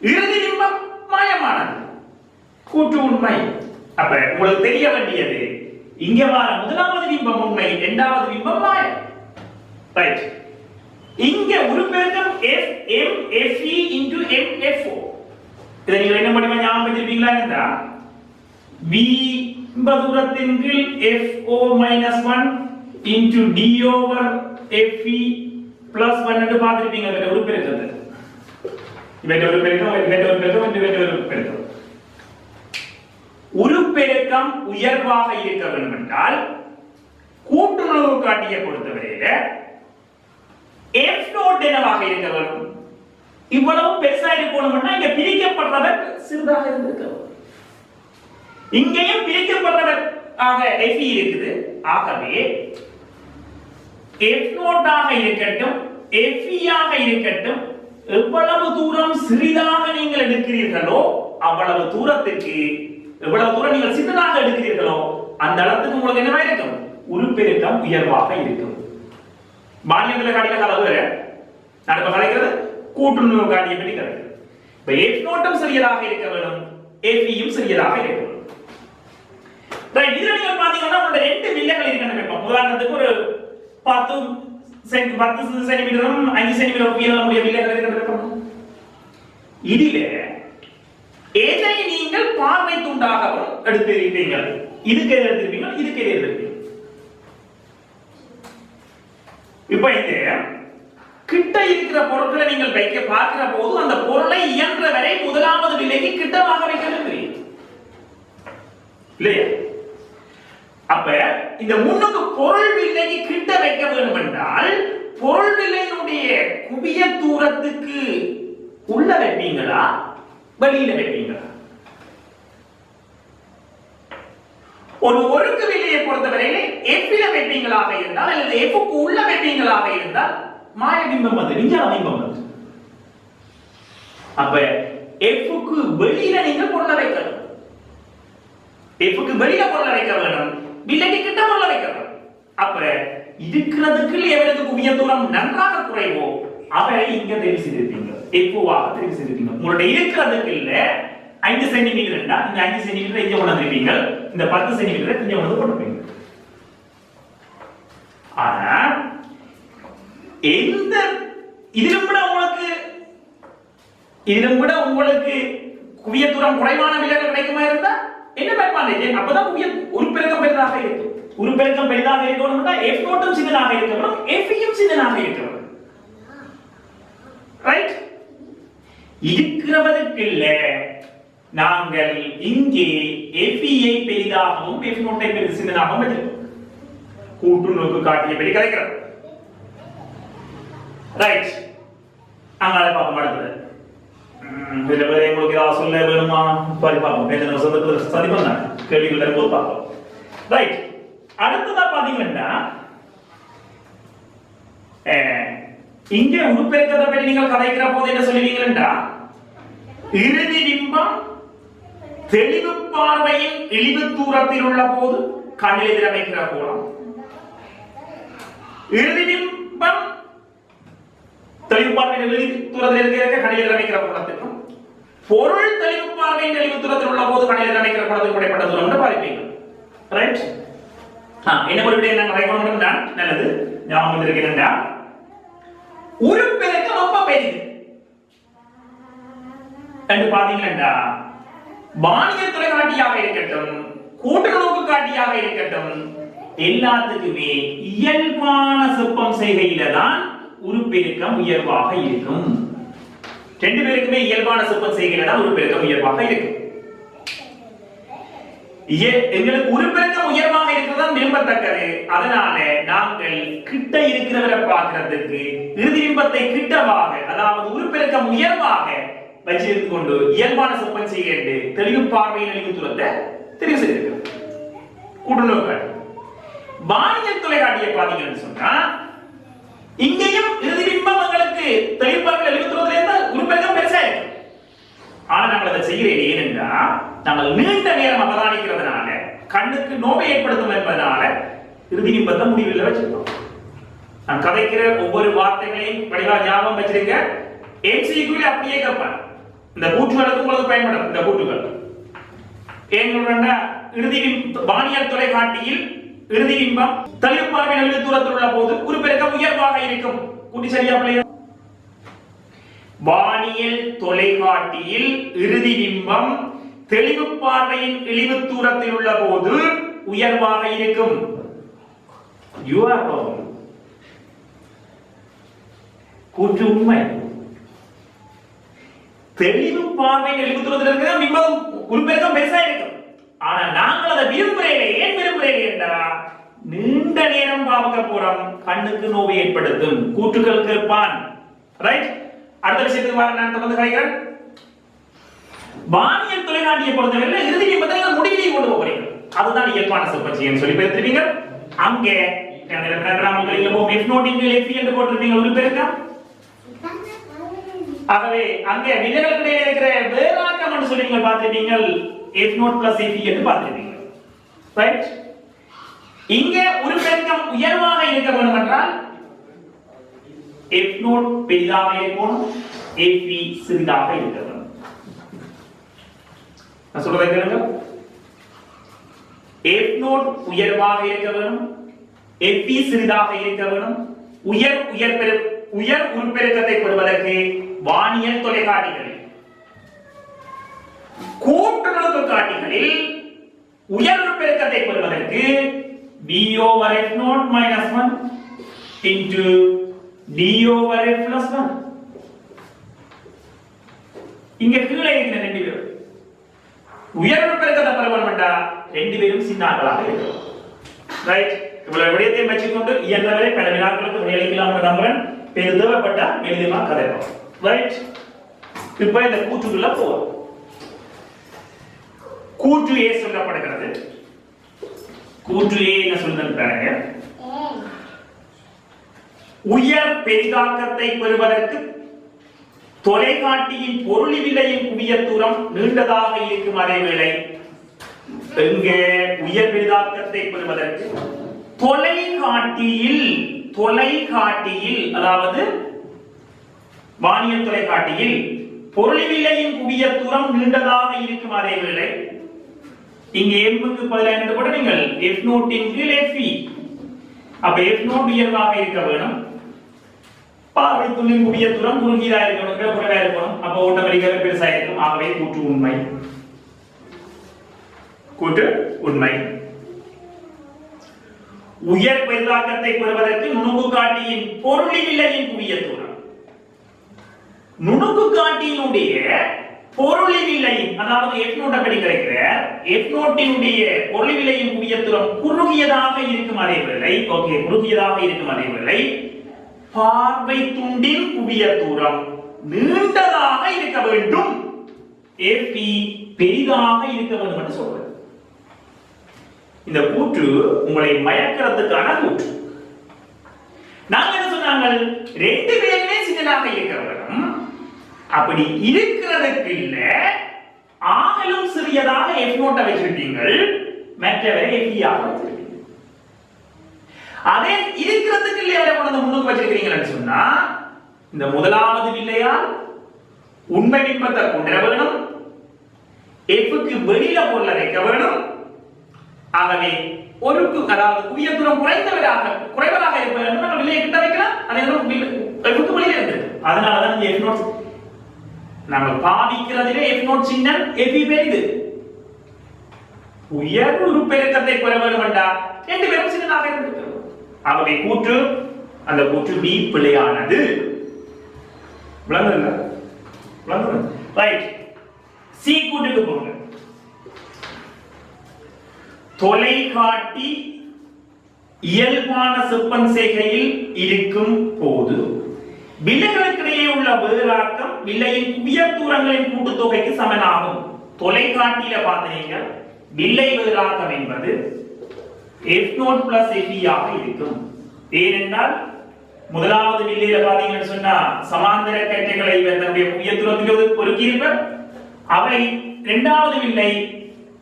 இறுதி பிம்பம் மாயமானது கூற்று உண்மை அப்ப உங்களுக்கு தெரிய வேண்டியது இங்க வர முதலாவது பிம்பம் உண்மை இரண்டாவது பிம்பம் மாயம் ரைட் இங்க ஒரு பெருக்கம் f m f e into m f o இதை நீங்க என்ன பண்ணி ஞாபகம் வச்சிருப்பீங்களா இருந்தா v தூரத்தின் கீழ் FO -1 into d over FE plus 1 என்று பார்த்திருப்பீங்க இவற்றை உருப்பெருக்கிறது உருப்பெருக்கம் உயர்வாக இருக்க வேண்டும் என்றால் கூட்டுறவு காட்டிய பொறுத்தவரையில F நோட் என்னவாக இருக்க வேண்டும் இவ்வளவு பெருசா இருக்கணும்னா இங்க பிரிக்கப்படுறவர் சிறிதாக இருந்திருக்க இங்கேயும் பிரிக்கப்படுறவர் ஆக FE இருக்குது ஆகவே F நோட் ஆக இருக்கட்டும் FE ஆக இருக்கட்டும் எவ்வளவு தூரம் சிறிதாக நீங்கள் எடுக்கிறீர்களோ அவ்வளவு தூரத்திற்கு எவ்வளவு தூரம் நீங்கள் சிறிதாக எடுக்கிறீர்களோ அந்த இடத்துக்கு உங்களுக்கு என்னவா இருக்கும் உருப்பெருக்கம் உயர்வாக இருக்கும் பாலியத்தில் காட்டிய கலவு நடப்பு கலைக்கிறது கூட்டுறவு காட்டிய பற்றி கலைக்கிறது இப்ப F நோட்டும் சிறியதாக இருக்க வேண்டும் FEயும் சிறியதாக இருக்க வேண்டும் ரைட் இதுல நீங்க பாத்தீங்கன்னா உங்க ரெண்டு வில்லைகள் இருக்கணும் உதாரணத்துக்கு ஒரு 10 சென்டிமீட்டரும் 5 சென்டிமீட்டர் உயரமுடைய வில்லைகள் இருக்கணும் இதிலே எதை நீங்கள் பார்வை துண்டாகவும் எடுத்திருப்பீர்கள் இதுக்கு எடுத்திருப்பீங்க இதுக்கு எடுத்திருப்பீங்க இப்ப இந்த கிட்ட இருக்கிற பொருட்களை நீங்கள் வைக்க பார்க்கிற போது அந்த பொருளை இயன்ற வரை முதலாவது விலைக்கு கிட்டமாக வைக்க வேண்டும் இல்லையா அப்ப இந்த முன்னுக்கு பொருள் விலைக்கு கிட்ட வைக்க வேண்டும் என்றால் பொருள் விலையினுடைய குவிய தூரத்துக்கு உள்ள வைப்பீங்களா வெளியில வைப்பீங்களா ஒரு ஒருக்கு விலையை பொறுத்தவரையிலே எஃப்ல வைப்பீங்களாக இருந்தால் அல்லது எஃப்க்கு உள்ள வைப்பீங்களாக இருந்தால் மாய பிம்பம் வந்து விஞ்ஞான பிம்பம் வந்து அப்ப எஃப்க்கு வெளியில நீங்க பொருளை வைக்கணும் எஃப்க்கு வெளியில பொருளை வைக்க வேண்டும் விலைக்கு கிட்ட பொருளை வைக்க வேண்டும் அப்ப இருக்கிறதுக்கு எவருக்கு குவிய தூரம் நன்றாக குறைவோ அவரை இங்க தெரிவு செய்திருப்பீங்க எஃப்வாக தெரிவு செய்திருப்பீங்க உங்களுடைய இருக்கிறதுக்கு இல்ல 5 சென்டிமீட்டர் இருந்தா நீங்க 5 சென்டிமீட்டர் இங்க கொண்டு வந்திருப்பீங்க இந்த 10 சென்டிமீட்டர் இங்க கொண்டு போட்டுப்பீங்க ஆனா எந்த இதிலும் விட உங்களுக்கு குவிய தூரம் குறைவான விலைகள் கிடைக்குமா இருந்தா என்ன பயப்பாங்க அப்பதான் குவிய உருப்பெருக்கம் பெரிதாக இருக்கும் உருப்பெருக்கம் பெரிதாக இருக்கணும்னா F நோட்டும் சின்னதாக இருக்கணும் FEயும் சின்னதாக இருக்கணும் ரைட் இருக்கிறவருக்கு இல்ல நாங்கள் இங்கே FEயை பெரிதாகவும் F நோட்டை பெரிது சின்னதாகவும் வச்சிருக்கோம் கூட்டு நோக்கு காட்டியபடி கிடைக்கிறது ரைட் அங்கால பார்க்க மாட்டேங்குது இதுல வேற உங்களுக்கு ஏதாவது சொல்ல வேணுமா பாரி பார்ப்போம் பேருந்து சொந்தத்தில் சரி பண்ணாங்க கேள்விகள் வரும்போது பார்ப்போம் ரைட் அடுத்ததா பாத்தீங்கன்னா இங்கே உருப்பெருக்கத்தை பற்றி நீங்கள் கதைக்கிற போது என்ன சொல்லுவீங்கன்னா இறுதி பிம்பம் தெளிவு பார்வையின் இழிவு தூரத்தில் உள்ள போது கண்ணில் எதிரமைக்கிற கோணம் இறுதி பிம்பம் தெளிவு பார்வையின் இழிவு தூரத்தில் இருக்கிற கண்ணில் எதிரமைக்கிற கோணத்துக்கும் பொருள் தெளிவு பார்வையின் இழிவு தூரத்தில் உள்ள போது கண்ணில் எதிரமைக்கிற கோணத்துக்கு இடைப்பட்ட தூரம் என்று பார்ப்பீங்க ரைட் என்ன ஒரு நாங்கள் வைக்கணும் நல்லது ஞாபகம் இருக்கிறேன்டா உருப்பெருக்கம் ரொம்ப பெரிது என்று பாத்தீங்கன்னா வானியல் தொலைக்காட்டியாக இருக்கட்டும் கூட்டுறவு காட்டியாக இருக்கட்டும் எல்லாத்துக்குமே இயல்பான சிற்பம் செய்கையில தான் உருப்பெருக்கம் உயர்வாக இருக்கும் ரெண்டு பேருக்குமே இயல்பான சிற்பம் செய்கையில தான் உருப்பெருக்கம் உயர்வாக இருக்கும் எங்களுக்கு உருப்பெருக்கம் உயர்வாக இருக்கிறதா விரும்பத்தக்கது அதனால நாங்கள் கிட்ட இருக்கிறவரை பார்க்கிறதுக்கு இறுதி பிம்பத்தை கிட்டவாக அதாவது உருப்பெருக்கம் உயர்வாக வச்சிருந்து கொண்டு இயல்பான சிற்பம் செய்ய தெளிவு பார்வையின் அழிவு தூரத்தை தெரிவு செய்திருக்கிறோம் கூட்டுறவு வானியல் தொலைக்காட்டியை பார்த்தீங்கன்னு சொன்னா இங்கேயும் இறுதி பிம்பம் எங்களுக்கு தெளிவு பார்வையின் அழிவு தூரத்துல இருந்தா உருப்பெருக்கம் பெருசா இருக்கு ஆனா நாங்கள் அதை செய்கிறேன் ஏனென்றா நாங்கள் நீண்ட நேரம் அவதானிக்கிறதுனால கண்ணுக்கு நோவை ஏற்படுத்தும் என்பதனால இறுதி பிம்பத்தை முடிவில் வச்சிருக்கோம் நான் கதைக்கிற ஒவ்வொரு வார்த்தைகளையும் வடிவா ஞாபகம் வச்சிருங்க MCQ அப்படியே கேட்பேன் இந்த கூற்றுகளுக்கு உங்களுக்கு பயன்படும் இந்த கூற்றுகள் ஏன்னா இறுதி வானியல் தொலைக்காட்டியில் இறுதி பிம்பம் தெளிவு பார்வை நல்ல தூரத்தில் உள்ள போது உருப்பெருக்கம் உயர்வாக இருக்கும் கூட்டி சரியா பிள்ளையா வானியல் தொலைக்காட்டியில் இறுதி பிம்பம் தெளிவு பார்வையின் இழிவு தூரத்தில் உள்ள போது உயர்வாக இருக்கும். You are wrong. கூற்று உண்மை. தெளிவு பார்வையின் இழிவு தூரத்தில் இருக்கிறது மிகவும் உருப்பெருக்கம் பெருசா இருக்கும். ஆனா நாங்கள் அதை விரும்புகிறேன். ஏன் விரும்புகிறேன் என்றா நீண்ட நேரம் பார்க்க போறோம், கண்ணுக்கு நோவை ஏற்படுத்தும். கூற்றுகள் கேட்பான். ரைட். அடுத்த விஷயத்துக்கு வர நான் தொடர்ந்து கலைக்கிறேன். வானியல் தொலைக்காட்டியை பொறுத்தவரை இறுதி நிமிடத்தில் முடிவிலை கொண்டு போகிறீங்க. அதுதான் இயல்பான சொற்பட்சியம் சொல்லி பேசிருப்பீங்க. அங்கே போட்டிருப்பீங்க ஒரு பேருக்கா. ஆகவே அங்கே விலைகளுக்கு இருக்கிற வேறாக்கம் என்று சொல்லி நீங்கள் பார்த்திருப்பீங்க. F0 plus F என்று பார்த்திருப்பீங்க. ரைட். இங்கே ஒரு பெருக்கம் உயர்வாக இருக்க வேண்டும் என்றால் F0 பெரிதாக இருக்கணும், F சிறிதாக இருக்க வேண்டும். நான் சொல்றதை கேளுங்க. F0 உயர்வாக இருக்க வேண்டும், F சிறிதாக இருக்க வேண்டும். உயர் உருப்பெருக்கத்தை பெறுவதற்கு வானியல் தொலைக்காட்டிகளில் கூட்டுறவு காட்டிகளில் உயர் உருப்பெருக்கத்தை பெறுவதற்கு b over f0 minus 1 into d over f plus 1. இங்க கீழே இருக்கிற ரெண்டு பேரும் உயர் உருப்பெருக்கத்தை பெறுவதா ரெண்டு பேரும் சின்னாக்களாக இருக்கும். ரைட். இவ்வளவு விடயத்தை வச்சுக்கொண்டு இயன்றவரை பல வினாக்களுக்கு விடையளிக்கலாம் நம்புறேன். தேவைப்பட்டா எழுதிமா கதைப்போம். ரைட். இப்ப இந்த கூற்றுக்குள்ள போவோம். கூற்று ஏ சொல்லப்படுகிறது. கூற்று ஏ என்ன சொல்லுதுன்னு பாருங்க. உயர் பெரிதாக்கத்தை பெறுவதற்கு தொலைக்காட்டியின் பொருளி விலையின் குவிய தூரம் நீண்டதாக இருக்கும். அதேவேளை எங்கே உயர் பெரிதாக்கத்தை பெறுவதற்கு தொலைக்காட்டியில் அதாவது வானியல் தொலைக்காட்டியில் பொருளி விலையின் குவிய தூரம் நீண்டதாக இருக்கும். அதேவேளை இங்கே m-க்கு பதிலாக என்ன போட நீங்கள் f0 இன் கீழ் f. அப்ப f0 உயர்வாக இருக்க வேண்டும். பார்வை துளின் குவிய தூரம் குறுகியதாக இருக்கணும், குறைவாக இருக்கணும். அப்ப ஓட்டமடிக்காக பெருசா இருக்கும். ஆகவே கூற்று உண்மை. கூற்று உண்மை. உயர் பெரிதாக்கத்தை பெறுவதற்கு நுணுக்கு காட்டியின் பொருளி விலையின் குவிய தூரம், நுணுக்கு காட்டியினுடைய பொருளி விலையின் அதாவது f0 அப்படி கிடைக்கிற f0 இனுடைய பொருளி விலையின் குவிய தூரம் குறுகியதாக இருக்கும். அதேவேளை ஓகே குறுகியதாக இருக்கும். அதேவேளை பார்வை துண்டின் குவிய தூரம் நீண்டதாக இருக்க வேண்டும். f பெரிதாக இருக்க வேண்டும் என்று சொல்றது. இந்த கூற்று உங்களை மயக்கிறதுக்கான கூற்று. நாங்க என்ன சொன்னாங்க, ரெண்டு பேருமே சின்னதாக இருக்க வேண்டும். அப்படி இருக்கிறதுக்கு இல்ல ஆகலும் சிறியதாக f0 வச்சிருக்கீங்கள், மற்றவரை f ஆக வச்சிருக்கீங்க. அதே இருக்கிறதுக்கு இல்ல எவ்வளவு கொண்டு முன்னுக்கு வச்சிருக்கீங்கன்னு சொன்னா இந்த முதலாவது வில்லையால் உண்மை பிம்பத்தை கொண்டு வேணும், f-க்கு வெளியில பொருளை வைக்க வேணும். ஆகவே ஒருக்கு அதாவது குவிய தூரம் குறைவதாக இருப்பது விலையை கிட்ட வைக்கலாம். அதே f-க்கு வெளியில இருக்கு. அதனாலதான் இந்த f0 நாங்கள் பாவிக்கிறதிலே f0 சின்ன f பெரிது. உயர் உருப்பெருக்கத்தை பெற வேண்டும் என்றால் ரெண்டு பேரும் சின்னதாக இருக்கிறது. ஆகவே கூற்று அந்த கூற்று b பிழையானது. விளங்குதுங்க? விளங்குது. ரைட். சி கூற்றுக்கு போங்க. தொலைக்காட்டி இயல்பான செப்பன் செய்கையில் இருக்கும் போது வில்லைகளுக்கிடையே உள்ள வேறாக்கம் வில்லையின் குவிய தூரங்களின் கூட்டுத்தொகைக்கு சமனாகும். தொலைக்காட்டியில பார்த்தீங்க வில்லை வேறாக்கம் என்பது f0 plus f ஆக இருக்கும். ஏனென்றால் முதலாவது வில்லையில பாத்தீங்கன்னு சொன்னா சமாந்தர கற்றைகளை தன்னுடைய குவிய தூரத்துக்கு ஒதுக்கி இருப்பர். அவை இரண்டாவது வில்லை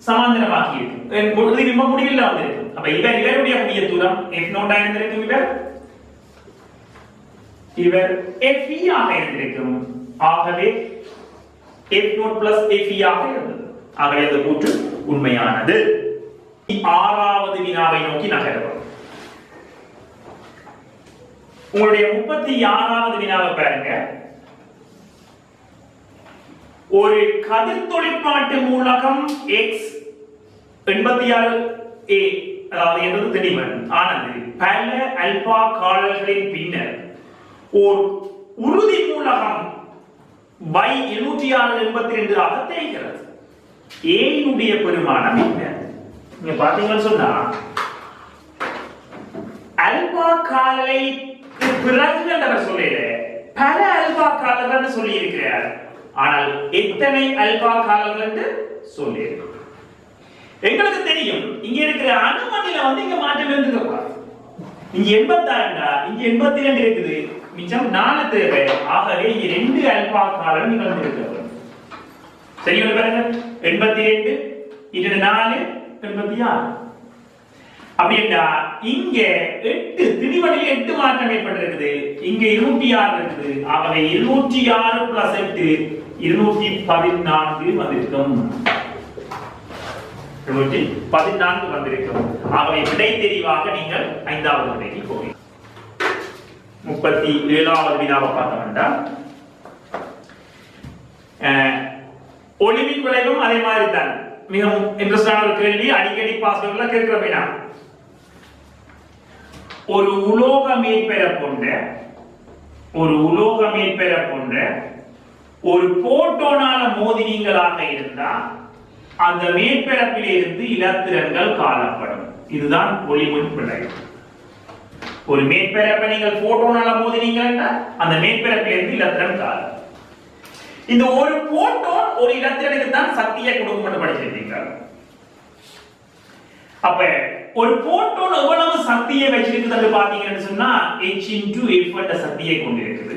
சமாந்தரமாக்கி இருக்கும், முடிவில் வந்திருக்கும். அப்ப இவருடைய குவிய தூரம் f0 இருந்திருக்கும், இவர் f ஆக இருந்திருக்கும். ஆகவே f0 plus f ஆக இருந்தது. ஆகவே அந்த கூற்று உண்மையானது. ஆறாவது வினாவை நோக்கி நகர்வோம். உங்களுடைய 36வது வினாவை பாருங்க. ஒரு கதிர் தொழிற்பாட்டு மூலகம் எக்ஸ் 86A அதாவது என்பது தெளிவன் ஆனது பல அல்பா காலங்களின் பின்னர் ஓர் உறுதி மூலகம் y 782 ஆக தேய்கிறது. ஏனுடைய பெருமானம் என்ன? நீங்க பாத்தீங்கன்னு சொன்னா அல்பா காலை பிறகு என்ற சொல்லில பல அல்பா காலங்கள் சொல்லி இருக்கிறார். ஆனால் எத்தனை அல்பா காலங்கள் என்று சொல்லி எங்களுக்கு தெரியும். இங்க இருக்கிற அணுமணில இங்க மாற்றம் இருந்துக்கப்பா. இங்க 86 இங்க 82 இருக்குது. மிச்சம் 4 தேவை. ஆகவே இங்க 2 அல்பா காலம் நிகழ்ந்திருக்கிறது. சரியா பாருங்க. 82 இது 4 86. அப்படின்னா இங்க 8 திணிவடியில் 8 மாற்றம் ஏற்பட்டிருக்குது. இங்க 206 இருக்குது. ஆகவே 206 பிளஸ் 8 214 வந்திருக்கும். 214 வந்திருக்கும். ஆகவே விடை தெரிவாக நீங்கள் 5வது விடைக்கு போவீங்க. 37வது வினாவை பார்த்தோம்னா ஒளிமின் விளைவும் அதே மாதிரி தான். மிகவும் இன்ட்ரெஸ்டான ஒரு கேள்வி. அடிக்கடி பாஸ்வேர்ட்ல கேட்கிற வினா. ஒரு உலோக மேற்பரப்பு கொண்ட ஒரு போட்டோனால மோதினீங்களாக இருந்தா அந்த மேற்பரப்பில் இருந்து இலத்திரன்கள் காணப்படும். இதுதான் ஒளிமின் விளைவு. ஒரு மேற்பரப்பை நீங்கள் போட்டோனால மோதினீங்கன்னா அந்த மேற்பரப்பில் இருந்து இலத்திரன் காணும். இந்த ஒரு போட்டோன் ஒரு இலத்திரனுக்கு தான் சக்தியை கொடுக்கும் என்று படிச்சிருக்கீங்க. அப்ப ஒரு போட்டோன் எவ்வளவு சக்தியை வச்சிருக்குது பாத்தீங்கன்னு சொன்னா h into f என்ற சக்தியை கொண்டிருக்குது.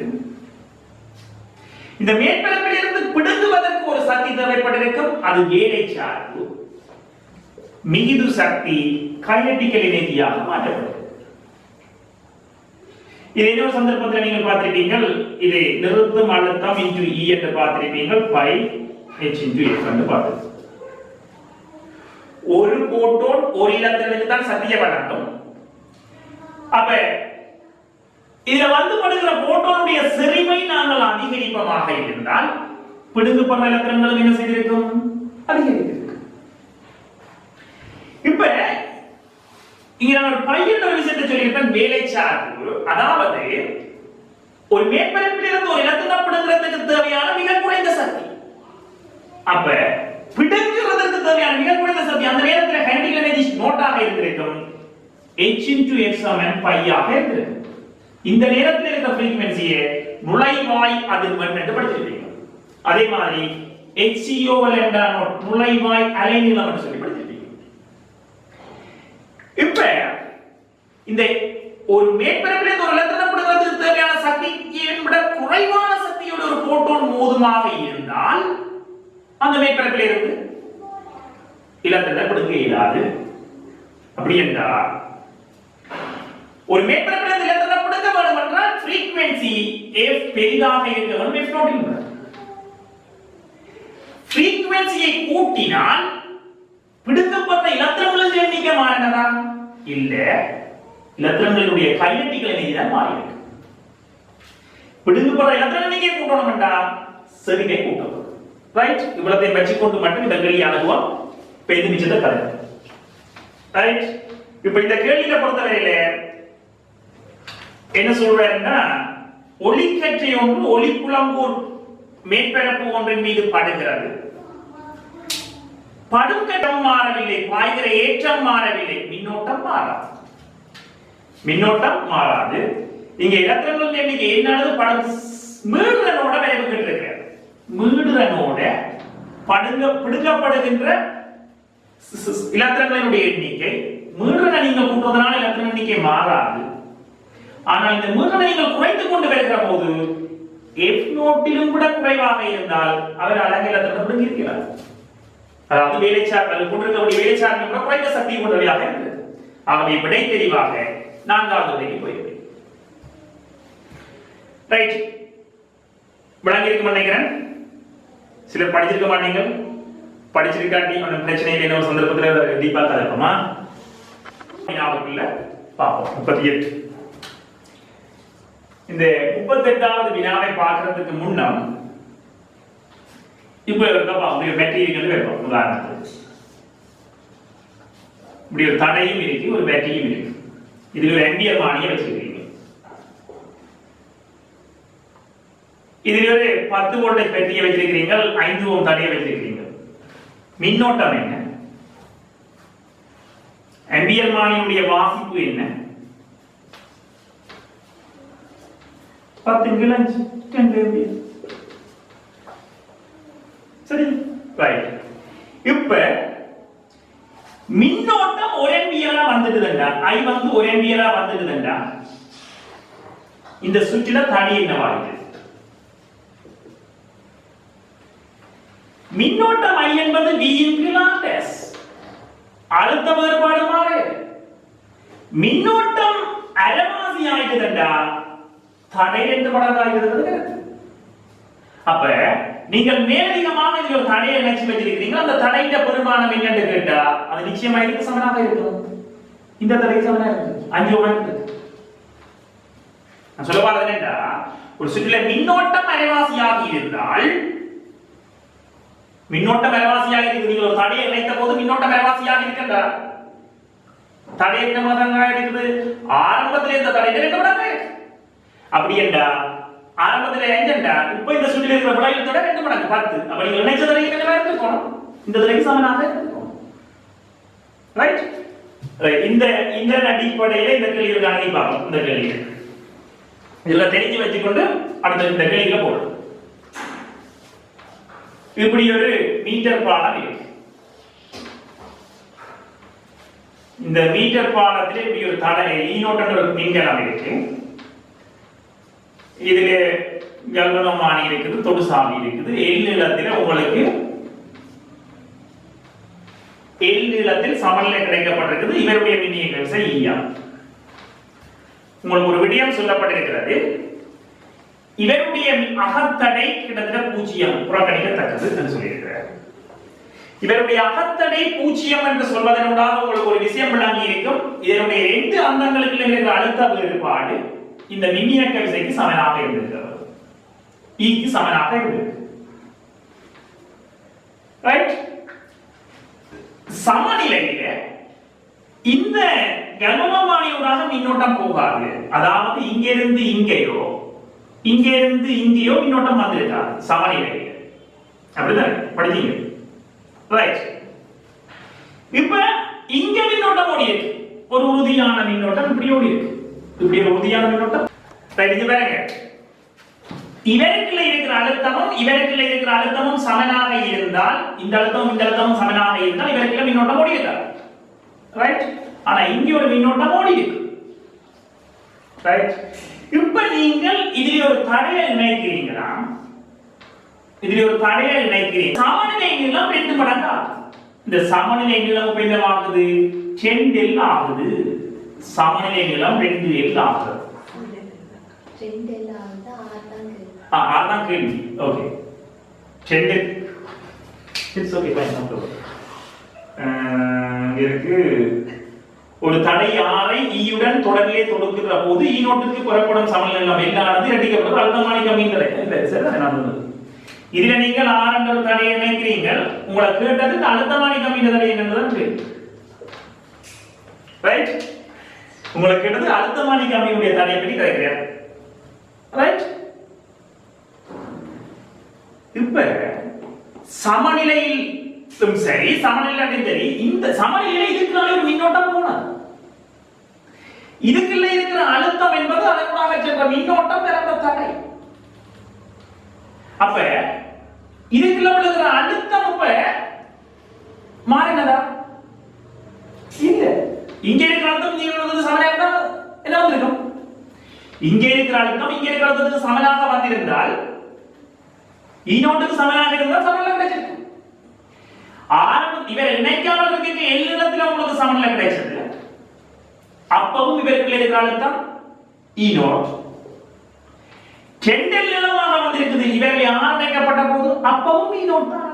இந்த மேற்பரப்பில் இருந்து பிடுங்குவதற்கு ஒரு சக்தி தேவைப்பட்டிருக்கும். அது வேலை சார்பு. மிகுது சக்தி கைனடிக்கல் எனர்ஜியாக மாற்றப்படும். இது இன்னொரு சந்தர்ப்பத்தில் நீங்கள் பார்த்திருப்பீர்கள். இது நிறுத்தும் அழுத்தம் into E என்று பார்த்திருப்பீர்கள். pi h into f என்று பார்த்திருப்பீர்கள். ஒரு போட்டோன் ஒரு இலத்திரனுக்கு தான் சக்தியை வழங்கும். அப்ப இதுல படுகிற போட்டோனுடைய செறிவை நாங்கள் அதிகரிப்பமாக இருந்தால் பிடுங்கப்படுற இலத்திரன்கள் என்ன செய்திருக்கும்? அதிகரித்திருக்கும். இப்ப இங்க நான் ஒரு பையன் ஒரு விஷயத்தை சொல்லியிருப்பேன். வேலை சார்பு. அதாவது ஒரு மேற்பரப்பில் இருந்து ஒரு இலத்திரம் பிடுங்குறதுக்கு தேவையான மிக குறைந்த சக்தி. அப்ப பிடுங்குறதுக்கு தேவையான மிக குறைந்த சக்தி அந்த நேரத்தில் கைனடிக் எனர்ஜி நோட்டாக இருந்திருக்கும். h into f சமம் pi ஆக இருந்திருக்கும். இந்த நேரத்தில் இருக்க frequency-யை நுழைவாய் அதிர்வெண் என்று படிச்சிருப்பீங்க. அதே மாதிரி HCO என்றால் நுழைவாய் அலைநீளம் என்று சொல்லி படிச்சிருப்பீங்க. இப்ப இந்த ஒரு மேற்பரப்பில் ஒரு இலத்திரம் பிடுங்குறதுக்கு தேவையான சக்தியை விட குறைவான சக்தியோட ஒரு போட்டோன் மோதுமாக இருந்தால் அந்த மேற்பரப்பில் இருந்து இலத்திரத்தை பிடுங்க இயலாது. அப்படி என்றால் ஒரு மேற்பரப்பில் இருந்து இலத்திரத்தை பிடுங்க வேண்டும் என்றால் frequency f பெரிதாக இருக்க வேண்டும். f not இல்லை. frequency-யை கூட்டினால் பிடுங்கப்பட்ட இலத்திரங்களின் எண்ணிக்கை மாறினதா? இல்ல. இலத்திரங்களுடைய கைனடிக்கல் எனர்ஜி தான் மாறியிருக்கு. பிடுங்கப்பட்ட இலத்திரன் எண்ணிக்கை கூட்டணும் என்றால் செறிவை கூட்டணும். ரைட்? இவ்வளத்தை வச்சுக்கொண்டு மட்டும் இந்த கேள்வி அணுகுவோம். பெய்து மிச்சத்தை கதை. ரைட்? இப்ப இந்த கேள்வியை பொறுத்தவரையில என்ன சொல்றாருன்னா ஒளிக்கற்றை ஒன்று ஒளிப்புலம்பூர் மேற்பரப்பு ஒன்றின் மீது படுகிறது. படும் கட்டம் மாறவில்லை, பாய்கிற ஏற்றம் மாறவில்லை, மின்னோட்டம் மாறாது. மின்னோட்டம் மாறாது. இங்க இலத்திரங்கள் எண்ணிக்கை என்னது? படம் மீடுறனோட விளைவு கேட்டிருக்கிறார். மீடுறனோட பிடுங்கப்படுகின்ற இலத்திரங்களுடைய எண்ணிக்கை மீடுறனை நீங்கள் கூட்டுவதனால இலத்திரன் எண்ணிக்கை மாறாது. ஆனால் இந்த மீடுறனை நீங்கள் குறைத்துக் கொண்டு வருகிற போது f நோட்டிலும் கூட குறைவாக இருந்தால் அவர் அழகு இலத்திரத்தை பிடுங்கியிருக்கிறார். அதாவது வேலைச்சார்பு கொண்டிருக்கக்கூடிய வேலைச்சார்பு கூட குறைந்த சக்தி கொண்டவையாக இருக்கிறது. ஆகவே விடை தெரிவாக 4வது விடைக்கு போயிருக்கேன். ரைட்? விளங்கியிருக்க நினைக்கிறேன். சிலர் படிச்சிருக்க மாட்டீங்க. படிச்சிருக்காட்டி ஒன்றும் பிரச்சனை இல்லை. ஒரு சந்தர்ப்பத்தில் டீப்பா கலப்போமா? வினாவுக்குள்ள பார்ப்போம். 38. இந்த 38வது வினாவை பார்க்கறதுக்கு முன்னம் இப்போ அப்படி ஒரு பேட்டரி இருக்குன்னு வைப்போம் உதாரணத்துக்கு. இப்படி ஒரு தடையும் இருக்கு, ஒரு பேட்டரியும் இருக்கு. இதுல ஒரு எம்பியர் மானியை வச்சிருக்கீங்க. இதுல ஒரு 10 வோல்டேஜ் பேட்டரியை வச்சிருக்கிறீங்க, 5 ஓம் தடையை வச்சிருக்கிறீங்க. மின்னோட்டம் என்ன? எம்பியர் மானியுடைய வாசிப்பு என்ன? 10 5 10 எம்பியர். சரி, ரைட். இப்ப மின்னோட்டம் 1 ஆம்பியரா வந்துடுதுண்டா, I வந்து 1 ஆம்பியரா வந்துடுதுண்டா, இந்த சுவிட்ச்ல தடை என்னவாகுது? மின்னோட்டம் I என்பது V இன்டு லாட் S. அழுத்த வேறுபாடு மாறு. மின்னோட்டம் அரைவாசி ஆயிடுதுண்டா, தடை 2 மடங்கு ஆகிறது. அப்ப நீங்கள் மேலதிகமாக இதுல ஒரு தடையை இணைச்சு வச்சிருக்கீங்க. அந்த தடையின் பெருமானம் என்னன்னு கேட்டா அது நிச்சயமா இதுக்கு சமனாக இருக்கும். இந்த தடைக்கு சமனாக இருக்கு 5 ஓம் இருக்கு. நான் சொல்ல வரது என்னடா, ஒரு சுற்றில மின்னோட்டம் அரைவாசியாக இருந்தால், மின்னோட்டம் அரைவாசியாக இருக்கு, நீங்கள் ஒரு தடையை இணைத்த போது மின்னோட்டம் அரைவாசியாக இருக்கா, தடை என்ன மடங்காக இருக்குது? ஆரம்பத்தில் இந்த தடை 2 மடங்கு. அப்படி என்றா ஆரம்பத்தில் எங்கண்டா இப்போ இந்த சுற்றில இருக்கிற விளைவுத்தோட 2 மடங்கு 10. அப்ப நீங்க நினைச்ச தடைக்கு என்னவா இருக்கும்? இந்த தடைக்கு சமனாக இருக்கும். ரைட்? இந்த அடிப்படையில இந்த கேள்வியை காணி பார்ப்போம். இந்த கேள்வி இதெல்லாம் தெரிஞ்சு வச்சுக்கொண்டு அடுத்த இந்த கேள்வியில போடும். இப்படி ஒரு மீட்டர் பாலம் இருக்கு. இந்த மீட்டர் பாலத்தில் இப்படி ஒரு தடை ஈனோட்டம் ஒரு மின்கலம் இருக்கு. இதுல கல்வனமானி இருக்குது, தொடுசாமி இருக்குது. எல் நீளத்தில் உங்களுக்கு எல் நீளத்தில் சமநிலை கிடைக்கப்பட்டிருக்குது. இவருடைய மின்னியல் ஈயா. உங்களுக்கு ஒரு விடயம் சொல்லப்பட்டிருக்கிறது. இவருடைய அகத்தடை கிட்டத்தட்ட 0 புறக்கணிக்கத்தக்கது என்று சொல்லியிருக்கிறார். இவருடைய அகத்தடை 0 என்று சொல்வதனூடாக உங்களுக்கு ஒரு விஷயம் விளங்கி இருக்கும். இதனுடைய 2 அந்தங்களுக்கு இருக்கிற அழுத்த வேறுபாடு இந்த மின்னியக்க விசைக்கு சமனாக இருந்திருக்கிறது. ஈக்கு சமனாக இருந்திருக்கு. ரைட்? சமநிலையில இந்த கல்வனமானியூடாக மின்னோட்டம் போகாது. அதாவது இங்க இருந்து இங்கேயோ இங்க இருந்து இங்கேயோ மின்னோட்டம் வந்திருக்காது சமநிலையில. அப்படிதான் படிச்சீங்க. ரைட்? இப்ப இங்க மின்னோட்டம் ஓடி இருக்கு. ஒரு உறுதியான மின்னோட்டம் இப்படி ஓடி இருக்கு. இப்படி ஒரு உறுதியான மின்னோட்டம். ரைட், இது பாருங்க. இவருக்குள்ள இருக்கிற அழுத்தமும் சமனாக இருந்தால், இந்த அழுத்தமும் சமனாக இருந்தால் இவருக்குள்ள மின்னோட்டம் ஓடி இருக்காது. ரைட்? ஆனா இங்க ஒரு மின்னோட்டம் ஓடி இருக்கு. ரைட்? இப்ப நீங்கள் இதில் ஒரு தடையை இணைக்கிறீங்களா? சமநிலை நீளம் 2 மடங்கு ஆகுது. இந்த சமநிலை நீளம் என்னவாகுது? 2L ஆகுது. சமநிலை நீளம் 2L ஆகுது. 2L ஆகுது. ஆதான் கேள்வி. Okay, 2 it's okay, fine, no problem. இருக்கு ஒரு தடை ஆரை ஈயுடன் தொடரிலே தொடுக்கிற போது ஈ நோட்டுக்கு புறப்படும் சமநிலை நீளம் எல்லானது இரட்டிக்கப்படுவது அழுத்தமானி கம்மிங்கிறது. இல்ல சரி, நான் சொன்னது இதுல நீங்கள் ஆரண்ட ஒரு தடையை இணைக்கிறீங்க. உங்களை கேட்டது அழுத்தமானி கம்மிங்கிற தடை என்னன்னு கேள்வி. ரைட்? உங்களுக்கு கேட்டது அழுத்தமானி கம்மியுடைய தடையை பற்றி கேட்கிறேன். ரைட்? இப்ப சமநிலையிலும் சரி, சமநிலையிலும் சரி, இந்த சமநிலையில இதுக்குள்ள ஒரு மின்னோட்டம் போனது. இதுக்குள்ள இருக்கிற அழுத்தம் என்பது அதற்காக சென்ற மின்னோட்டம் பிறந்த தடை. அப்ப இதுக்குள்ள இருக்கிற அழுத்தம் இப்ப மாறினதா? இல்ல. இங்க இருக்கிற அழுத்தம் இங்க இருக்கிறது சமனாக தான் என்ன வந்திருக்கும்? இங்க இருக்கிற அழுத்தம் இங்க இருக்கிற அழுத்தத்துக்கு சமனாக வந்திருந்தால் ஈனோட்டுக்கு சமனாக இருந்தால் சமநிலை கிடைச்சிருக்கும். இவர் இணைக்காமல் இருக்க எல் இடத்துல உங்களுக்கு சமநிலை கிடைச்சது. அப்பவும் இவருக்கு இருக்கிற அழுத்தம் ஈனோட் 2L நீளமாக வந்திருக்குது. இவர்கள் யார் இணைக்கப்பட்ட போது அப்பவும் ஈனோட் தான்.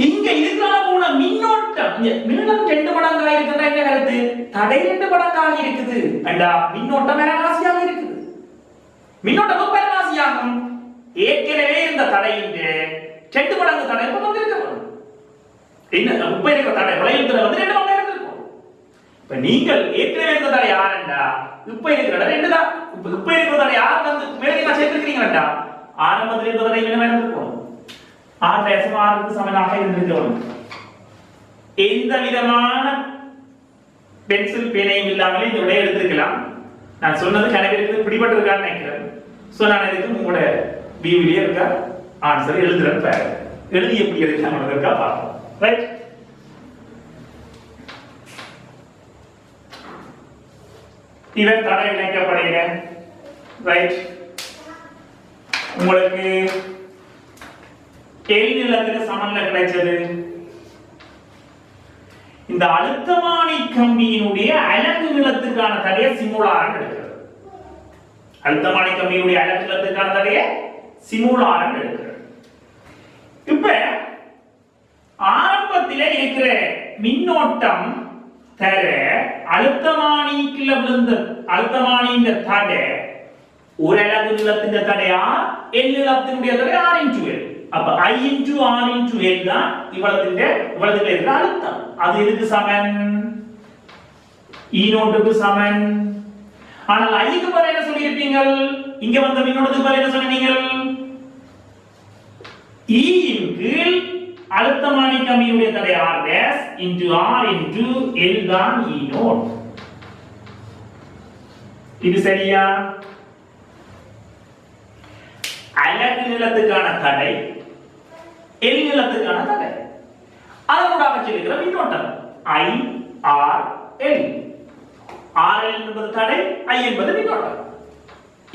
இங்க இருக்கிற போன மின்னோட்டம் நீளம் 2 மடங்காக இருக்குன்ற என்ன கருத்து? தடை 2 மடங்காக இருக்குது. அண்டா மின்னோட்டம் அரைவாசியாக இருக்குது. மின்னோட்டம் பெருவாசியாகும். ஏற்கனவே இந்த தடையின் 2 மடங்கு தடை வந்திருக்க வரும். என்ன இப்ப இருக்கிற தடை விளையுறது வந்து 2 மடங்கு இருந்திருக்கும். இப்ப நீங்கள் ஏற்கனவே இருந்த தடை யாருண்டா இப்ப இருக்கிற தடை 2 தான். இப்ப இருக்கிற தடை யார் வந்து மேலதிகமா சேர்த்திருக்கீங்கடா ஆரம்பத்தில் இருந்த தடை என்ன இருந்திருக்கும் 6.6க்கு சமனாக இருந்திருக்கும். எந்த விதமான பென்சில் பேனையும் இல்லாமலே இந்த விடையை எடுத்திருக்கலாம். நான் சொன்னது கணக்கு பிடிபட்டிருக்கான்னு நினைக்கிறேன். சோ நான் இதுக்கு உங்களோட வியூவிலேயே இருக்க ஆன்சர் எழுதுறேன் பாரு. எழுதி எப்படி எடுக்கலாம் இருக்கா பார்ப்போம். ரைட், இவன் தடை இணைக்கப்படுகிற ரைட். உங்களுக்கு கேள்வியில் சமன்ல கிடைச்சது இந்த அழுத்தமானி கம்பியினுடைய அலகு நீளத்துக்கான தடையை சிமுலாரம் எடுக்கிறது. அழுத்தமானி கம்பியினுடைய அலகு நீளத்துக்கான தடையை சிமுலாரம் எடுக்கிறது. இப்ப ஆரம்பத்திலே இருக்கிற மின்னோட்டம் தர அழுத்தமானிக்குள்ள விழுந்த அழுத்தமானியின் தடை ஒரு அலகு நீளத்தின் தடையா எல் நீளத்தினுடைய தடை R/L. அப்ப I into R into L தான் இவ்வளவுல இருக்கிற அழுத்தம். அது எதுக்கு சமன்? E0 க்கு சமன். ஆனால் I க்கு பதிலா என்ன சொல்லிருப்பீங்க? இங்க வந்த மின்னோட்டத்துக்கு பதிலா என்ன சொன்னீங்க? E இன் கீழ் அழுத்தமானி கம்பியுடைய தடை R dash into R into L தான் E0. இது சரியா? அலகு நீளத்துக்கான தடை எல் நீளத்துக்கான தடை அதனோட அமைச்சிருக்கிற மின்னோட்டம் IRL. RL என்பது தடை, I என்பது மின்னோட்டம்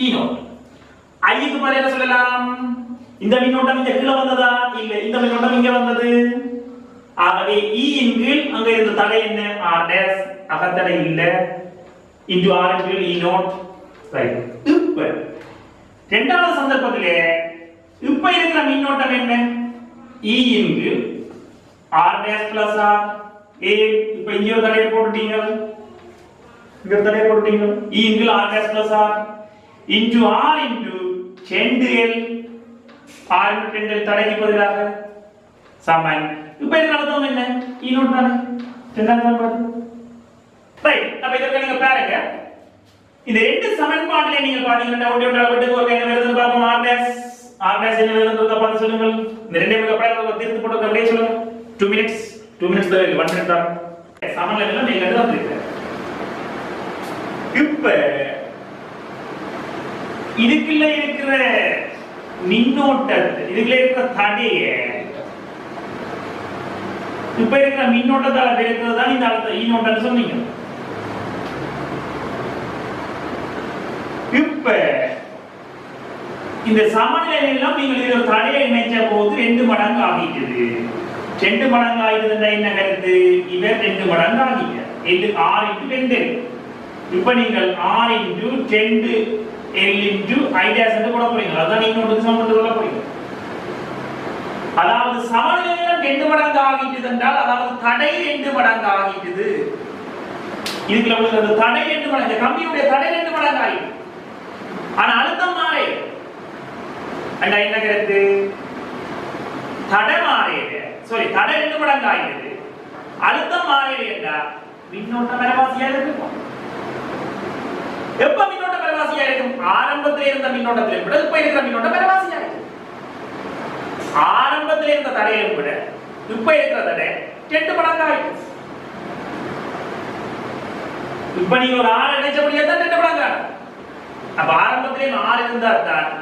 E0. I க்கு பதிலா என்ன சொல்லலாம்? இந்த மின்னோட்டம் இங்க கீழ வந்ததா? இல்ல, இந்த மின்னோட்டம் இங்க வந்தது. ஆகவே E இன் கீழ் அங்க இருந்த தடை என்ன? R dash அகத்தடை இல்ல into R into E0. Right. இப்ப இரண்டாவது சந்தர்ப்பத்திலே இப்ப இருக்கிற மின்னோட்டம் என்ன? E இன் கீழ் R dash plus R A. இப்ப இங்க ஒரு தடையை போட்டுட்டீங்க, இங்க ஒரு தடையை போட்டுட்டீங்க. E இன் கீழ் R dash plus R into R into 2L. R into 2L தடைக்கு பதிலாக சமன். இப்ப இதுக்கு அர்த்தம் என்ன? E0 தானே. இரண்டாவது சமன்பாடு. ரைட். அப்ப இதற்கு நீங்க பாருங்க, இந்த ரெண்டு சமன்பாடுல நீங்க பாத்தீங்கன்னா ஒவ்வொரு விட்டுக்கு ஒரு என்ன வருதுன்னு பாப்போம். R dash என்ன வருதுன்னு பார்த்து சொல்லுங்க. இந்த ரெண்டே பக்கம் தீர்த்து போட்டு அப்படியே சொல்லுங்க. 2 minutes தான் 1 minute தான். சமன்ல எல்லாம் நீங்க எழுத வந்துருக்கீங்க. இப்ப இதுக்குள்ள இருக்கிற மின்னோட்டத்தை, இதுக்குள்ள இருக்கிற தடையை, இப்ப இருக்கிற மின்னோட்டத்தால பெருக்கிறது தான் இந்த அழுத்தம் E0 சொன்னீங்க. இப்ப இந்த சமநிலையெல்லாம் நீங்கள் இதுல தடையை இணைச்ச போது 2 மடங்கு ஆகிட்டது. 2 மடங்கு ஆகிட்டதுன்னா என்ன கருத்து? இவர் 2 மடங்கு ஆகிட்ட. இது R into 2. இப்ப நீங்கள் R into 2L into I dash என்று போட போறீங்க. அதான் நீங்க ஒன்று சமன் கொள்ள போறீங்க. அதாவது சமநிலையெல்லாம் 2 மடங்கு ஆகிட்டது என்றால் அதாவது தடை 2 மடங்கு ஆகிட்டது. இதுக்குள்ள உள்ள தடை 2 மடங்கு, கம்பியுடைய தடை 2 மடங்கு ஆகிட்டு. ஆனா அழுத்தம் மாறே அண்டா என்ன கருத்து? தடை மாறேது, சாரி தடை 2 மடங்கு ஆகிடுது, அழுத்தம் மாறேது என்றா மின்னோட்டம் விரைவாசியா இருக்கும். எப்ப மின்னோட்டம் விரைவாசியா இருக்கும்? ஆரம்பத்தில் இருந்த மின்னோட்டத்தை விட இப்ப இருக்கிற மின்னோட்டம் விரைவாசியா இருக்கும். ஆரம்பத்தில் இருந்த தடையை விட இப்ப இருக்கிற தடை 2 மடங்கு ஆகிடும். இப்ப நீங்க ஒரு 6 நினைச்சபடியே தான் 2 மடங்கு ஆகும். அப்ப ஆரம்பத்திலே 6 இருந்தா தான்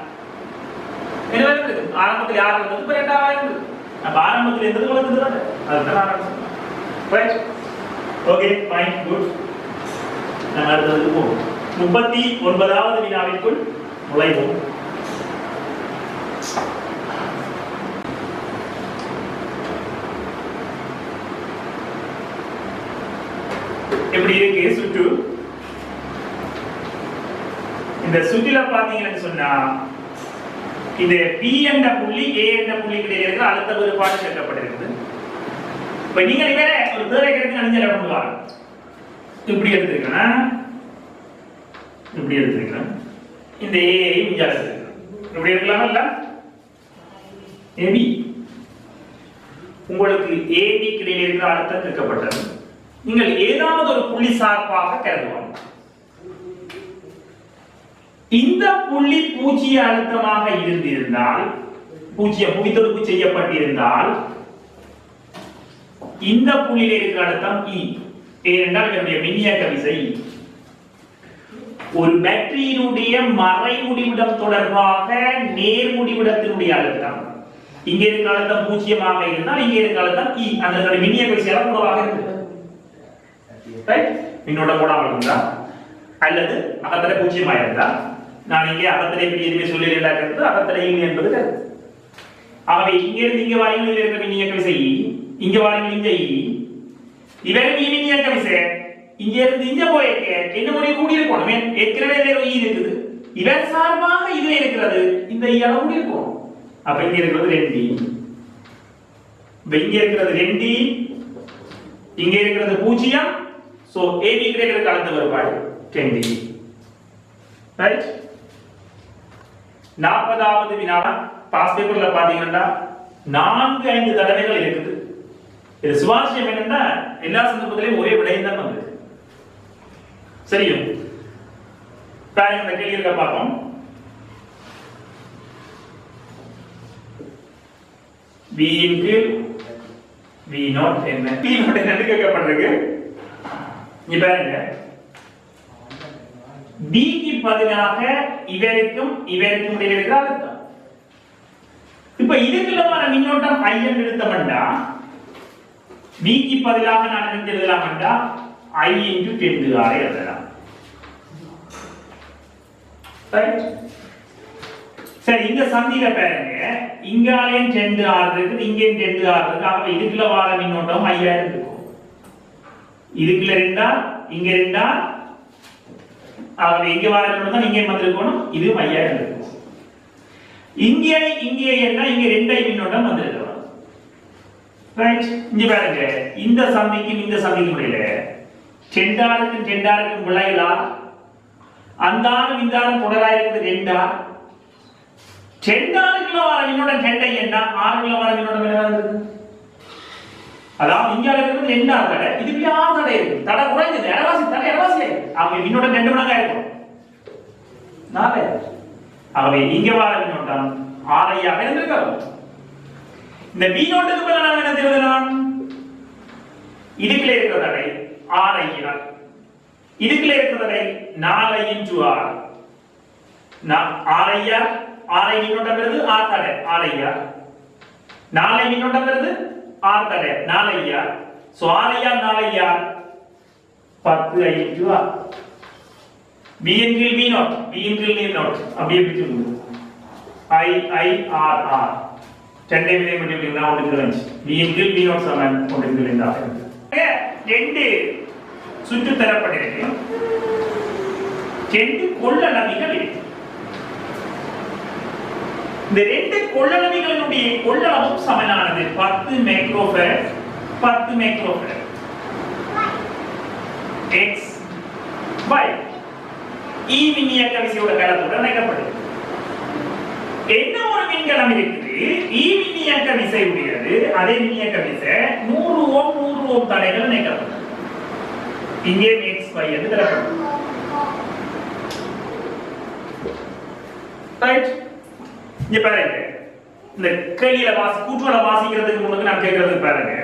என்ன வருது? ஆரம்பத்தில் 6 இருந்தது, இப்ப 2 ஆயிடுது. அப்ப ஆரம்பத்தில் இருந்தது வளர்ந்தது தானே, அதுதான் ஆரம்பம். Right, okay, fine, good. நம்ம அடுத்ததுக்கு போவோம். 39வது வினாவிற்குள் நுழைவோம். எப்படி இருக்கு சுற்று? இந்த சுற்றில பாத்தீங்கன்னு சொன்னா இந்த P என்ற புள்ளி A என்ற புள்ளிக்கு இடையே இருக்கிற அழுத்த வேறுபாடு சேர்க்கப்பட்டிருக்குது. இப்ப நீங்க வேற ஒரு தேவைக்கு அணிஞ்சல பண்ணுவாங்க. இப்படி எடுத்துக்கிறேன், இப்படி எடுத்துக்கிறேன். இந்த A ஐ இங்க எடுத்துக்கிறேன். இப்படி இருக்கலாமா இல்ல ஏபி உங்களுக்கு ஏபி இடையில் இருக்கிற அழுத்தம் கேட்கப்பட்டது நீங்கள் ஏதாவது ஒரு புள்ளி சார்பாக கருதுவோம் இந்த புள்ளி பூஜ்ஜிய அழுத்தமாக இருந்திருந்தால் பூஜ்ஜிய புவித்தொடுப்பு செய்யப்பட்டிருந்தால் இந்த புள்ளியில் இருக்கிற அழுத்தம் E ஏனென்றால் இதனுடைய மின்னியக்க விசை ஒரு பேட்டரியினுடைய மறை முடிவிடம் தொடர்பாக நேர் முடிவிடத்தினுடைய அழுத்தம் இங்கே இருக்கிற அழுத்தம் பூஜ்ஜியமாக இருந்தால் இங்கே இருக்கிற அழுத்தம் E அந்த மின்னியக்க விசை குறைவாக இருக்கு மின்னோட்டம் போடாமல் இருந்தா அல்லது அகத்தடை பூஜ்ஜியமாக இருந்தா நான் இங்கே அகத்தடை எதுவுமே சொல்லி அகத்தடை என்பது ஆகவே இங்கிருந்து இங்க வாரிகள் இருக்கிற மின்னியக்க விசை இங்க வாரிகள் இங்க இவருக்கு மின்னியக்க விசை இங்க இருந்து இங்க போயிருக்க என்ன முடிவு கூடி இருக்கணும் ஏற்கனவே இருக்குது இவர் சார்பாக இதுல இருக்கிறது இந்த அளவு கூடி இருக்கும் அப்ப இங்க இருக்கிறது 2D இங்க இருக்கிறது 2D இங்க இருக்கிறது 0 சோ AB கிரேட்டருக்கு அடுத்த வேறுபாடு 10D ரைட் 40வது வினால பாஸ் பேப்பர்ல பாத்தீங்கன்னா 4-5 தடவைகள் இருக்குது இது சுவாரஸ்யம் என்னன்னா எல்லா சந்தர்ப்பத்திலையும் ஒரே விடையும் தான் வந்தது சரியா பாருங்க இந்த கேள்வியை பார்ப்போம் V இன்டு V0 என்ன V0 என்ன கேட்கப்படுறது இங்க பாருங்க B க்கு பதிலாக இவருக்கும் இடையில இருக்கிற அழுத்தம் இப்ப இதுக்குள்ள வர மின்னோட்டம் I என்று எடுத்தோம்னா B க்கு பதிலாக நான் என்ன எழுதலாம்னா I into 10 ஆக எழுதலாம் ரைட் சரி இந்த சந்தியில பாருங்க இங்காலையும் 10 ஆர் இருக்குது இங்கேயும் 10 ஆர் இருக்கு அப்ப இதுக்குள்ள வர மின்னோட்டம் 5000 இருக்கும் இதுக்குள்ள 2 இங்க 2 ஆகவே இங்க வர மின்னோட்டம் இங்கே வந்திருக்கணும் இது 5000 இருக்கும் இங்கே என்ன இங்க 2 மின்னோட்டம் வந்திருக்கும் ரைட் இங்க பாருங்க இந்த சந்திக்கும் இடையில 10 ஆருக்கும் விளையலா அந்தாரும் இந்தாரும் தொடராக இருக்குது 2 10 ஆருக்குள்ள வர மின்னோட்டம் 10 என்ன 6 குள்ள வர மின்னோட்டம் என்ன இருக்கு அதாவது இங்க இருக்குது 2 தடை இதுக்கு 6 தடை இருக்கு தடை குறைஞ்சது இடவாசி அவங்க மின்னோட்டம் 2 மடங்கா இருக்கும் 4 ஆகவே இங்க வர மின்னோட்டம் 6 ஆக இருந்திருக்கும் இந்த V0 க்கு பதிலா நான் என்ன எழுதலாம் இதுக்குள்ள இருக்கிற தடை 6 இதுக்குள்ள இருக்கிற தடை 4 into R 6 மின்னோட்டம் வருது 6 தடை 4 மின்னோட்டம் வருது 6 தடை 4 so 6 10 into R B into V0 அப்படியே பிரிச்சு I R R 10 விலை மல்டிப்ளை பண்ணா 1 B into V0 சமம் 1 2 சுற்று தரப்பட்டிருக்கு 2 கொள்ளளவிகள் இருக்கு இந்த 2 கொள்ளளவிகளினுடைய கொள்ளளவும் சமனானது 10 microfarad 10 microfarad x y E மின்னியக்க விசையோட கலத்துடன் இணைக்கப்படுது என்ன ஒரு மின்கலம் இருக்குது E மின்னியக்க விசை உடையது அதே மின்னியக்க விசை 100 ஓம் தடைகள் இணைக்கப்படுது இங்கே x y என்று தரப்படுது ரைட் இங்க பாருங்க இந்த கேள்வியில கூட்டுவல வாசிக்கிறதுக்கு முன்னாடி நான் கேக்குறது பாருங்க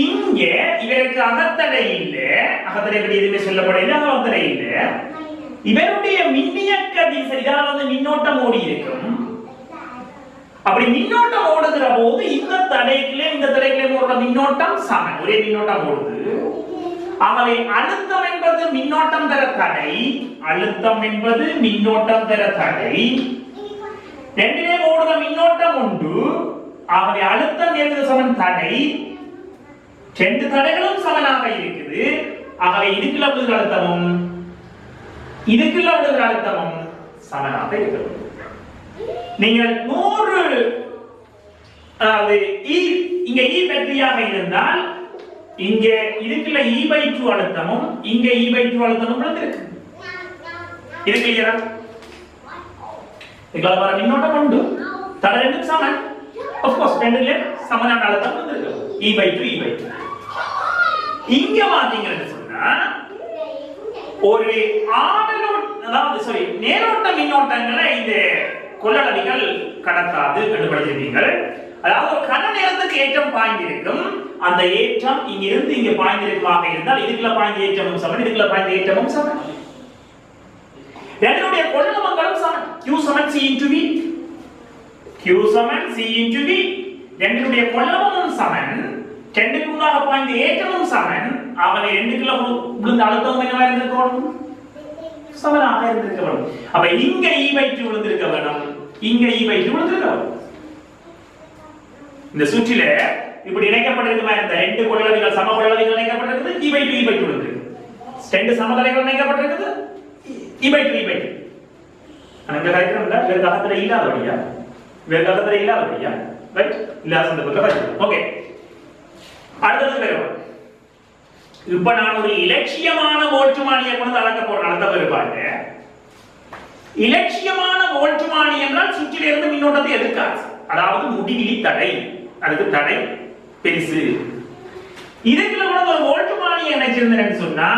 இங்க இவருக்கு அகத்தடை இல்ல அகத்தடை பற்றி எதுவுமே சொல்லப்படல அகத்தடை இல்ல இவருடைய மின்னியக்க விசை இதால மின்னோட்டம் ஓடி இருக்கும் அப்படி மின்னோட்டம் ஓடுகிற போது இந்த தடைக்குள்ளே ஓடுற மின்னோட்டம் சமன் ஒரே மின்னோட்டம் ஓடுது ஆகவே அழுத்தம் என்பது மின்னோட்டம் தர தடை ரெண்டிலே ஓடுற மின்னோட்டம் உண்டு ஆகவே அழுத்தம் என்பது சமன் தடை 2 தடைகளும் சமனாக இருக்குது ஆகவே இதுக்குள்ள விழுகிற அழுத்தமும் சமனாக இருக்கிறது நீங்கள் 100 அதாவது இங்க E பேட்டரியாக இருந்தால் இங்க இதுக்குள்ள E/2 அழுத்தமும் இங்க E/2 அழுத்தமும் இருக்கு இது கிளியரா? இதுல வர மின்னோட்டம் உண்டு. தடை ரெண்டும் சமன். Of course ரெண்டுல சமனான அழுத்தம் வந்திருக்கு. E/2 E/2. இங்க பாத்தீங்கன்னு சொன்னா ஒரு நேரோட்ட மின்னோட்டங்களை இந்த கொள்ளளவிகள் கடத்தாது என்று படிச்சிருக்கீங்கள். அதாவது ஒரு கன நேரத்துக்கு ஏற்றம் பாய்ந்திருக்கும். அந்த ஏற்றம் இங்கிருந்து இங்க பாய்ந்திருக்குமாக இருந்தால் இதுக்குள்ள பாய்ந்த ஏற்றமும் சமன், இதுக்குள்ள பாய்ந்த ஏற்றமும் சமன். ரெண்டுடைய கொள்ளளவுகளும் சமன். Q சமன் C into V. Q சமன் C into V. ரெண்டுடைய கொள்ளளவும் சமன். ரெண்டுக்குள்ளாக பாய்ந்த ஏற்றமும் சமன். அவனை ரெண்டுக்குள்ள விழுந்த அழுத்தம் என்னவா இருந்திருக்கணும்? சமனாக இருந்திருக்க வேண்டும். அப்ப இங்க E/2 விழுந்திருக்க வேண்டும், இங்க E/2 விழுந்திருக்க வேண்டும். இந்த சுற்றில இப்படி இணைக்கப்பட்டிருக்குமா இந்த ரெண்டு கொள்ளளவுகள் சம கொள்ளளவுகள் இணைக்கப்பட்டிருக்குது. E/2 E/2 விழுந்திருக்கு. ரெண்டு சமதளைகள் இணைக்கப்பட்டிருக்குது. E/2 அங்க கரெக்டா வேற கட்டத்துல இல்லாதபடியா ரைட் இல்லாத சந்தர்ப்பத்துல ரைட். ஓகே, அடுத்தது வேற. இப்ப நான் ஒரு இலட்சியமான வோல்ட்மானியை கொண்டு அளக்க போறேன். அடுத்த வேறுபாடு இலட்சியமான வோல்ட்மானி என்றால் சுற்றிலிருந்து மின்னோட்டத்தை எதிர்க்காது. அதாவது முடிவிலி தடை, அதுக்கு தடை பெருசு. இதுக்குள்ள கூட ஒரு வோல்ட்மானியை இணைச்சிருந்தேன்னு சொன்னா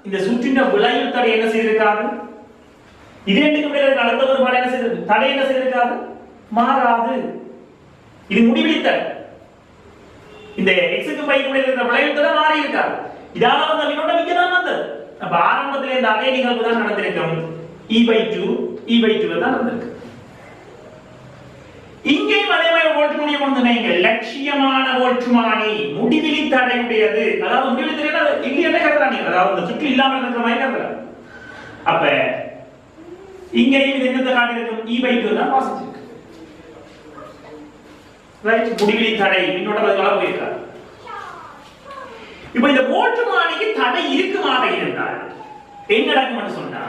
இந்த சுற்றின் விளைவு தடை என்ன செய்திருக்காது? இது ரெண்டுக்கு இடையில அடுத்த வேறுபாடு என்ன செய்திருக்கு? தடை என்ன செய்திருக்காது? மாறாது. இது முடிவிலி தடை. இந்த எக்ஸுக்கு பை கூட இருக்கிற விளைவு தடை மாறி இருக்காது. இதால வந்து மின்னோட்டம் இங்க தான் வந்தது. அப்ப ஆரம்பத்திலே இந்த அதே நிகழ்வு தான் நடந்திருக்கும். E/2 தான் நடந்திருக்கு. இங்கேயும் அதே மாதிரி வோல்ட்மானியை கொண்டு நீங்க லட்சியமான வோல்ட்மானி முடிவிலி தடையுடையது. அதாவது முடிவிலி தடை இல்லையே கருதுறாங்க. அதாவது இந்த சுற்று இல்லாமல் இருக்கிற மாதிரி கருதுறாங்க. அப்ப இங்கேயும் இது என்னத்தை காட்டியிருக்கும்? E/2 தான் வாசிச்சிருக்கு. ரைட், முடிவிலி தடை மின்னோட்டத்துக்காக போயிருக்காரு. இப்ப இந்த வோல்ட்மானிக்கு தடை இருக்குமாக இருந்தால் என்ன நடக்கும்னு சொன்னா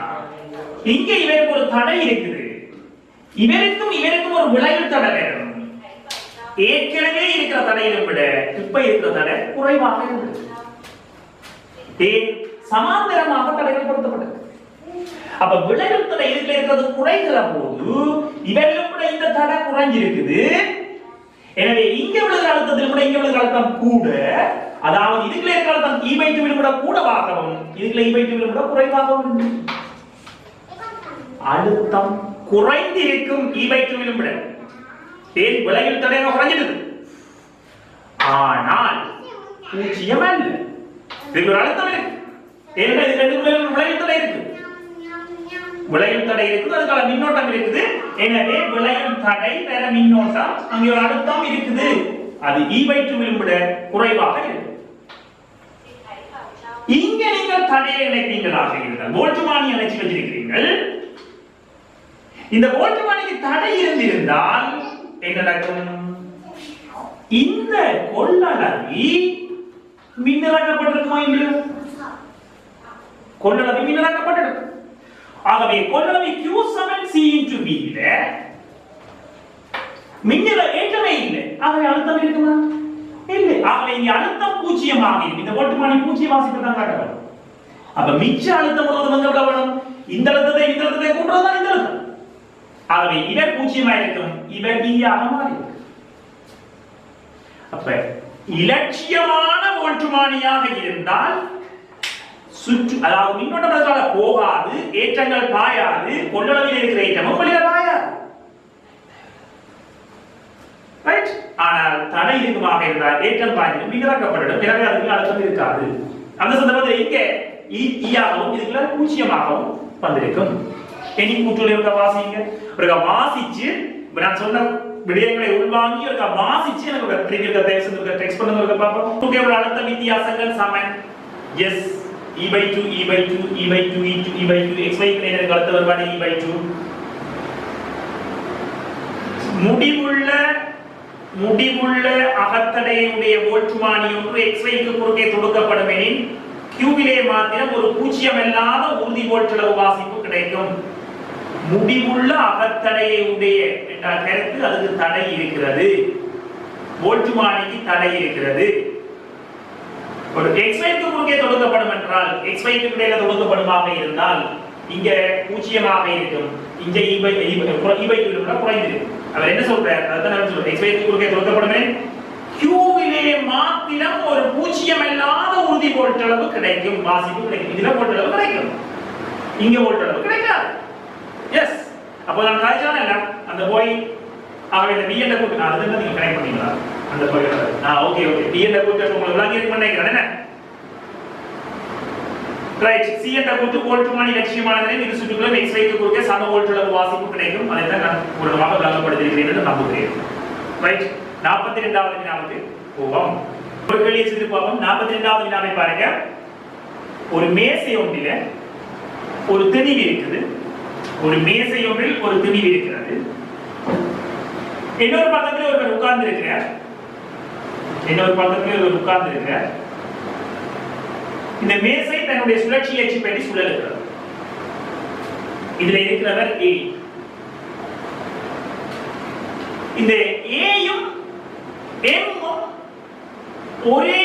இங்க இவருக்கு ஒரு தடை இருக்குது, இவருக்கும் ஒரு விளைவு தடை வேணும். ஏற்கனவே இருக்கிற தடையை விட இப்ப இருக்கிற தடை குறைவாக இருந்தது. சமாந்தரமாக தடைகள் பொருத்தப்பட்டது. அப்ப விளைவு தடை இதுல இருக்கிறது குறைகிற போது இவர்களும் கூட இந்த தடை குறைஞ்சிருக்குது. எனவே இங்க விழுகிற அழுத்தத்தில் கூட இங்க விழுகிற அழுத்தம் கூட, அதாவது இதுக்குள்ள இருக்கிற அழுத்தம் E/2 கூட கூடவாகவும் இதுக்குள்ள E/2 கூட குறைவாகவும் அழுத்தம் குறைந்திருக்கும். E/2 விட ஏன் விளைவில் தடையாக குறைஞ்சிருக்கு, ஆனால் பூஜ்ஜியம் அல்ல. இதுக்கு ஒரு அழுத்தம் இருக்கு. ஏன்னா இது ரெண்டு விளைவில் தடை இருக்கு, விளையும் தடை இருக்குது, அதுக்கான மின்னோட்டம் இருக்குது. எனவே விளையும் தடை வேற மின்னோட்டம், அங்கே ஒரு அழுத்தம் இருக்குது. அது E/2 விட குறைவாக இருக்கு. இங்க நீங்கள் தடையை இணைப்பீங்களாக இருந்தால் வோல்ட்மானி இணைச்சு வச்சிருக்கிறீர்கள். இந்த வோல்ட்மானிக்கு தடை இருந்திருந்தால் என்ன நடக்கும்? இந்த கொள்ளளவி மின்னலாக்கப்பட்டிருக்குமா இல்லையோ? கொள்ளளவி மின்னலாக்கப்பட்டிருக்கும். ஆகவே கொள்ளளவி Q சமன் C into V ல மின்னல ஏற்றமே இல்லை. ஆகவே அழுத்தம் இருக்குமா? இல்லை. ஆகவே இங்க அழுத்தம் பூஜ்ஜியமாக இருக்கு. இந்த வோல்ட்மானி பூஜ்ஜிய வாசிப்பு தான் காட்டணும். அப்ப மிச்ச அழுத்தம் முழுவதும் எங்க விடணும்? இந்த அழுத்தத்தை கூட்டுறது தான் இந்த அழுத்தம். ஆகவே இவர் பூஜ்ஜியமா இருக்கும், இவர் V-ஆக மாறி. அப்ப இலட்சியமான வோல்ட்மானியாக இருந்தால் சுற்று, அதாவது மின்னோட்டத்தால போகாது, ஏற்றங்கள் பாயாது, கொள்ளளவில் இருக்கிற ஏற்றமும் வெளியில பாயாது. ரைட்? ஆனால் தடை இருக்குமாக இருந்தால் ஏற்றம் பாய்ந்து மின்னலாக்கப்படும். எனவே அதுக்கு அழுத்தம் இருக்காது. அந்த சந்தர்ப்பத்தில் இங்கே ஈயாகவும் இதுக்குள்ள பூஜ்ஜியமாகவும் வந்திருக்கும். இனி கூட்டுல இருக்க வாசிங்க. ஒரு வாசிச்சு நான் சொன்ன விடயங்களை உள்வாங்கி ஒரு வாசிச்சு எனக்கு ஒரு திருப்பி இருக்க தேவை டெக்ஸ்ட் பண்ணுங்க பாப்போம். ஓகே, ஒரு அழுத்த வித்தியாசங்கள் சமன். S, E/2 E/2 E/2 E/2 xy க்கு அடுத்த வேறுபாடு E/2. முடிவுள்ள அகத்தடையுடைய வோல்ட்மானி ஒன்று xy க்கு குறுக்கே தொடுக்கப்படும் எனில் q விலே மாத்திரம் ஒரு பூஜ்ஜியம் இல்லாத உறுதி வோல்ட்டளவு வாசிப்பு கிடைக்கும். முடிவுள்ள அகத்தடையுடைய என்ற கருத்து அதுக்கு தடை இருக்கிறது, வோல்ட்மானிக்கு தடை இருக்கிறது. ஒரு xy க்கு குறுக்கே தொடுக்கப்படும் என்றால் xy க்கு இடையில தொடுக்கப்படுமாக இருந்தால் இங்க பூஜ்ஜியமாக இருக்கும், இங்க குறைந்திருக்கும். அவர் என்ன சொல்றார்? அதான் நான் சொல்றேன், x/க்கு குறுக்கே கொடுக்கப்படுமே Qவிலே மாத்திரம் ஒரு பூஜ்ஜியம் இல்லாத உறுதி வோல்ட் அளவு கிடைக்கும், வாசிப்பு கிடைக்கும். இதுல வோல்ட் அளவு கிடைக்கும், இங்க வோல்ட் அளவு கிடைக்காது. எஸ், அப்போ நான் காய்ச்சானே இல்ல அந்த போய் அவ இந்த b என்ற கூட்டு நான் அதுல நீங்க கனெக்ட் பண்ணீங்களா அந்த போய் ஓகே b என்ற கூட்டு உங்களுக்கு விளங்கி இருக்கு நினைக்கிறேன் என்ன ரைட். c என்ற கூட்டு வோல்ட் மணி லட்சியமானதே இது சுற்றுக்குள்ள x/க்கு குறுக்கே சம வோல்ட் அளவு வாசிப்பு கிடைக்கும். அதை தான் நான் மூலமாக விளங்கப்படுத்தியிருக்கிறேன் என்று நம்புகிறேன். ரைட். 42வது வினாவுக்கு போவோம். ஒரு கேள்வியை செய்து பார்ப்போம். 42வது வினாவை பாருங்க. ஒரு மேசை ஒன்றில ஒரு திணிவு இருக்குது. ஒரு மேசை ஒன்றில் ஒரு திணிவு இருக்கிறது. இன்னொரு பக்கத்தில் ஒருவர் உட்கார்ந்து இருக்கிறார். இந்த மேசை தன்னுடைய சுழற்சி அச்சு பற்றி சுழலுகிறது. இதுல இருக்கிறவர் A. இந்த ஏயும் எம்மும் ஒரே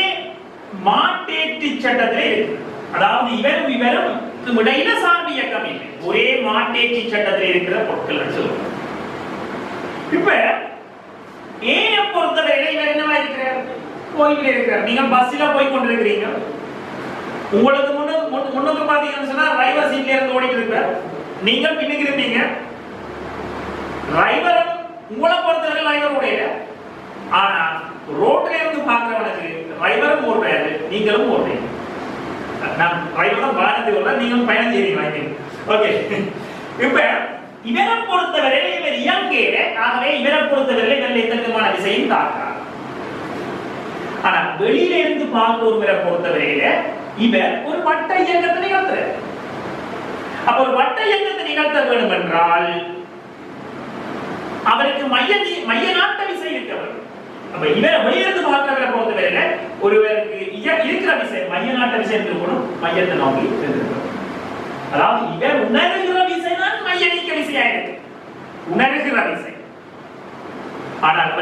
மாற்றேற்று சட்டத்திலே இருக்கு. அதாவது இவரும் இடையில சார்பு இயக்கம் இல்லை, ஒரே மாற்றேற்று சட்டத்தில் இருக்கிற பொருட்கள் சொல்லுவோம். இப்ப ஏய பொறுத்தவரை இவர் என்னவா இருக்கிறார்? கோயிலில் இருக்கிறார். நீங்க பஸ்ல போய் கொண்டிருக்கிறீங்க. உங்களுக்கு முன்னுக்கு பாத்தீங்கன்னு சொன்னா டிரைவர் சீட்ல இருந்து ஓடிட்டு இருப்பார், நீங்க பின்னுக்கு இருப்பீங்க. டிரைவர் உங்களை பொறுத்தவரை டிரைவர் ஓடையில, ஆனா ரோட்ல இருந்து பாக்குறவனுக்கு டிரைவரும் ஓடுறாரு, நீங்களும் ஓடுறீங்க. நான் டிரைவர் தான் வாகனத்தை ஓடுறேன், நீங்களும் பயணம் செய்றீங்க. ஓகே, இப்ப இவரை பொறுத்தவரை இவர் இயங்கேல, ஆகவே இவரை பொறுத்தவரை இவரில் எந்த விதமான விசையும் தாக்காது. ஆனா வெளியில இருந்து பார்க்க ஒருவரை பொறுத்தவரையில இவர் ஒரு வட்ட இயக்கத்தை நிகழ்த்துறார். அப்ப ஒரு வட்ட இயக்கத்தை நிகழ்த்த வேண்டும் என்றால் அவருக்கு மைய நாட்ட விசை இருக்க வேண்டும். அப்ப இவரை வெளியிலிருந்து பார்க்கிறவரை பொறுத்தவரையில ஒருவருக்கு இருக்கிற விசை மைய நாட்ட விசை இருக்கணும், மையத்தை நோக்கி இருந்திருக்கணும். அதாவது இவர் உணர்கிற விசை தான் மைய நீக்க விசையா இருக்கு, உணர்கிற விசை. ஆனால்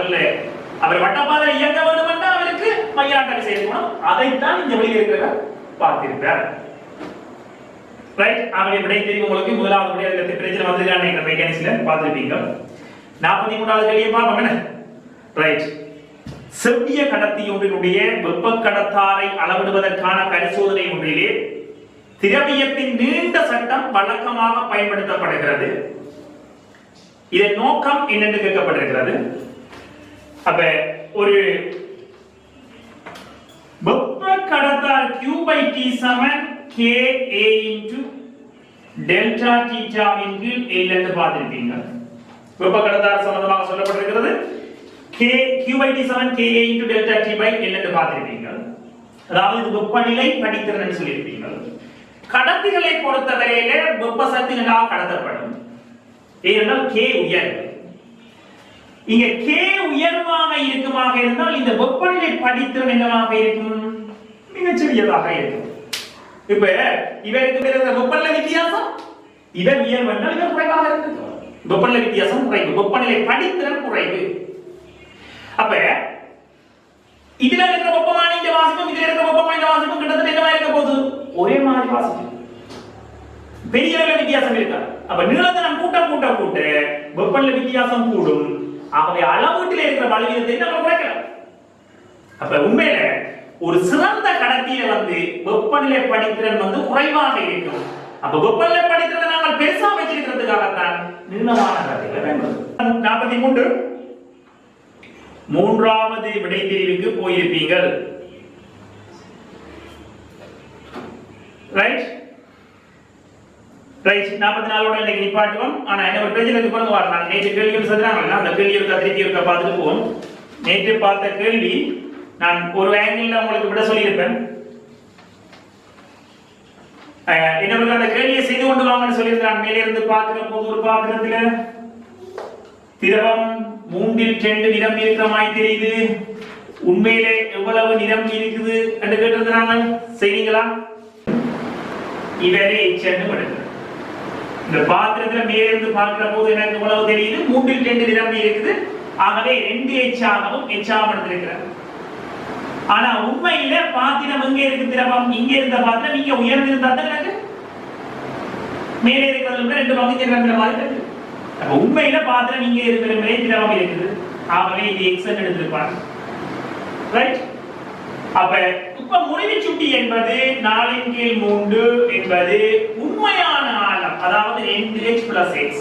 அவர் வட்டப்பாதை இயங்க வேண்டும் என்றால் அவருக்கு மைய நாட்ட விசை இருக்கணும். அதைத்தான் இந்த வெளியில் இருக்கிறவர் பார்த்திருப்பார். ரைட். அவரை விடை தெரியும் உங்களுக்கு. முதலாவது விடை அதுக்கு பிரச்சனை வந்திருக்காங்க மெக்கானிக்ஸ்ல பார்த்திருப்பீங்க. 43வது கேள்வியை பார்ப்போம் என்ன. ரைட். செவ்விய கடத்தி ஒன்றினுடைய வெப்ப கடத்தாரை அளவிடுவதற்கான பரிசோதனை ஒன்றிலே திரவியத்தின் நீண்ட சட்டம் வழக்கமாக பயன்படுத்தப்படுகிறது. இதன் நோக்கம் என்னென்று கேட்கப்பட்டிருக்கிறது. அப்ப ஒரு வெப்ப கடத்தார் Q/T = KA × டெல்டா தீட்டாவின் கீழ் L என்று பார்த்திருப்பீங்க. வெப்ப கடத்தார் சம்பந்தமாக சொல்லப்பட்டிருக்கிறது. Q/T = KA × டெல்டா T/L என்று பார்த்திருப்பீங்க. அதாவது இது வெப்பநிலை படித்திறன் என்று சொல்லியிருப்பீங்க. கடத்திகளை பொறுத்தவரையில வெப்ப சக்திகளாக கடத்தப்படும். ஏனென்றால் K உயர்வு. இங்க K உயர்வாக இருக்குமாக இருந்தால் இந்த வெப்பநிலை படித்திறன் என்னவாக இருக்கும்? மிகச் சிறியதாக இருக்கும். இப்ப இவருக்கு வெப்பநிலை வித்தியாசம், இவர் உயர்வு என்றால் இவர் குறைவாக இருக்கு. வெப்பநிலை வித்தியாசம் குறைவு, வெப்பநிலை படித்திறன் குறைவு. அப்ப இதுல இருக்கிற வெப்பமான இந்த வாசிப்பும் இதுல இருக்கிற வெப்பமான இந்த வாசிப்பும் கிட்டத்தட்ட என்னவா இருக்க போகுது? ஒரே மாதிரி வாசிப்பு, பெரிய அளவில் வித்தியாசம் இருக்காது. அப்ப நீளத்தை நாம் கூட்ட வெப்பநிலை வித்தியாசம் கூடும். ஆகவே அளவீட்டில் இருக்கிற பலவீனத்தை நம்ம குறைக்கலாம். அப்ப உண்மையில ஒரு சிறந்த கடத்தியில வெப்பநிலை படித்திறன் குறைவாக இருக்கும். அப்ப வெப்பநிலை படித்திறனை நாங்கள் பெருசா வச்சிருக்கிறதுக்காகத்தான் நீளமான கடத்திகளை பயன்படுத்தும். 43 மூன்றாவது விடை தெரிவுக்கு போயிருப்பீங்கள். ரைட். 44 இன்னைக்கு நிப்பாட்டுவோம். ஆனா என்ன ஒரு பிரச்சனைக்கு பிறகு வரலாம். நேற்று கேள்விகள் சொல்றாங்கல்ல, அந்த கேள்வி இருக்க திருப்பி இருக்க பார்த்துட்டு போவோம். நேற்று பார்த்த கேள்வி நான் ஒரு ஆங்கிள் உங்களுக்கு விட சொல்லியிருப்பேன். என்ன அந்த கேள்வியை செய்து கொண்டு வாங்கன்னு சொல்லியிருந்தான். மேலே இருந்து பார்க்கிற போது ஒரு பாத்திரத்துல திரவம் 3/2 நிரம்பி இருக்கிற மாதிரி தெரியுது. உண்மையிலே எவ்வளவு நிரம்பி இருக்குது என்று கேட்டிருந்தாங்க. செய்வீங்களா? இவரே இந்த பாத்திரத்துல மேலே இருந்து பார்க்கிற போது எனக்கு எவ்வளவு தெரியுது? 3/2 நிரம்பி இருக்குது. ஆகவே 2H ஆகவும் H ஆகவும் இருக்கிறார். ஆனா உண்மையில பாத்திரம் எங்க இருக்கு? திரவம் இங்க இருந்த பாத்திரம் இங்க உயர்ந்திருந்தா தான் எனக்கு மேலே இருக்கிறதுல ரெண்டு பங்கு இருக்கிற மாதிரி இருக்கு. அப்ப உண்மையில பாத்திரம் நீங்க இருக்கிற மேலே திரவம் இருக்குது. ஆகவே இது எக்ஸ் எடுத்திருப்பாங்க. ரைட்? அப்ப இப்ப முறிவுச்சுட்டி என்பது 4/3 என்பது உண்மையான ஆழம், அதாவது 10h plus x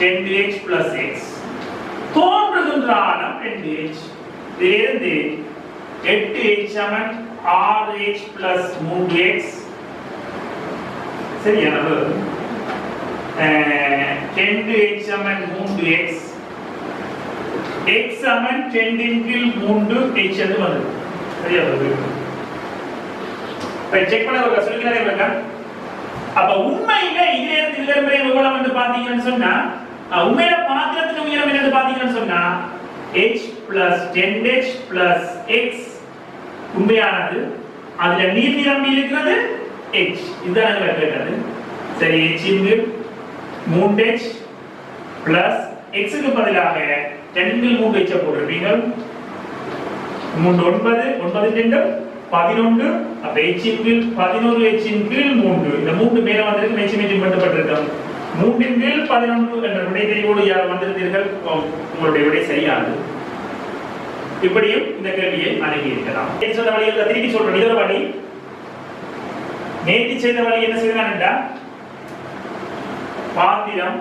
10h plus x தோன்றுகின்ற ஆழம் 2h. இதிலிருந்து 8h சமன் 6h plus 3x சரியா? 10h சமன் 3x x சமன் 10/3 h என்று வருது. சரியா வருது? செக் பண்ண ஒரு சொல்லிக்கிறதே இருக்கா? அப்ப உண்மையில இதுல இருந்து இதுல வரை எவ்வளவு வந்து பாத்தீங்கன்னு சொன்னா உண்மையில பாத்திரத்தின் உயரம் என்னன்னு பாத்தீங்கன்னு சொன்னா h plus 10h plus x உண்மையானது. அதுல நீர் நிரம்பி இருக்கிறது h. இதுதான் நாங்க கேட்டது. சரி, h இங்கு 3h plus x க்கு பதிலாக 10/3h போட்டுருப்பீங்க. 3 9 9 11 அப்ப h இங்கு 11 h இங்கு 3 இந்த 3 மேல வந்திருக்கு மென்ஷன் பண்ணப்பட்டிருக்கும். 3 இங்கு 11 என்ற விடை தெரிவோடு யார் வந்திருந்தீர்கள் உங்களுடைய விடை சரியானது. இப்படியும் இந்த கேள்வியை அணுகி இருக்கலாம். சொன்ன வழியை திருப்பி சொல்றேன். இதோட வழி நேர்த்தி செய்த வழி என்ன செய்யறான்டா பாத்திரம்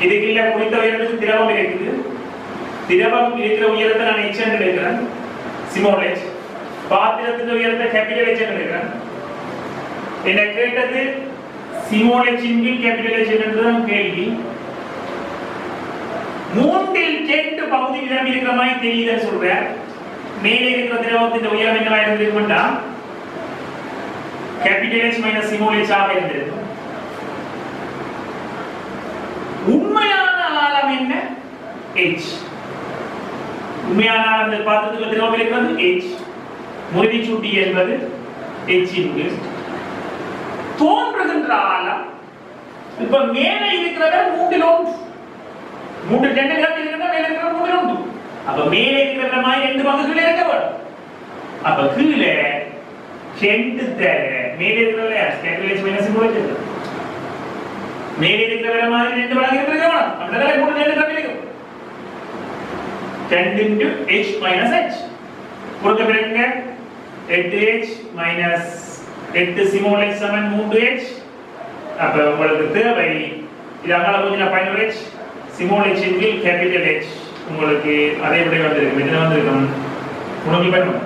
இதுக்குள்ள குறித்த உயரத்துக்கு திரவம் இருக்குது. திரவம் இருக்கிற உயரத்தை நான் h என்று எடுக்கிறேன், ஸ்மால் h. பாத்திரத்தின் உயரத்தை கேபிட்டல் h என்று எடுக்கிறேன். என்ன கேட்டது small h into capital h என்றுதான் கேள்வி. 3/2 பகுதி நிரம்பி இருக்கிற மாதிரி தெரியுதுன்னு சொல்றேன். மேலே இருக்கிற திரவத்தின் உயரம் என்னவா இருந்திருக்கும்டா capital h minus small h ஆக இருந்திருக்கும். உண்மையான ஆழம் என்ன? h. உண்மையான ஆழம் பாத்திரத்துக்கு திரவம் இருக்கிறது h. முறிவுச்சுட்டி என்பது h இன்டு தோன்றுகின்ற ஆழம். இப்ப மேலே இருக்கிறத 3/1 3 10 கிராம் இருக்கிறத மேலே இருக்கிற 3/1. அப்ப மேலே இருக்கிற மாதிரி ரெண்டு பங்குகளே இருக்க வேண்டும். அப்ப கீழே 2 தர மேலே இருக்கிறல capital h minus small h மேலே இருக்கிற மாதிரி ரெண்டு மடங்கு இருக்கிறது வேணும். அதனால 3 2 கிராம் இருக்கும். 10 into h minus h கொடுக்க பிறகுங்க 8h minus 8 small h சமன் 3h. அப்ப உங்களுக்கு தேவை இது அங்கால கொஞ்சம் final h small h into capital h. உங்களுக்கு அதே விடை வந்திருக்கு. இதுல வந்திருக்கும் உணவு பண்ணணும்.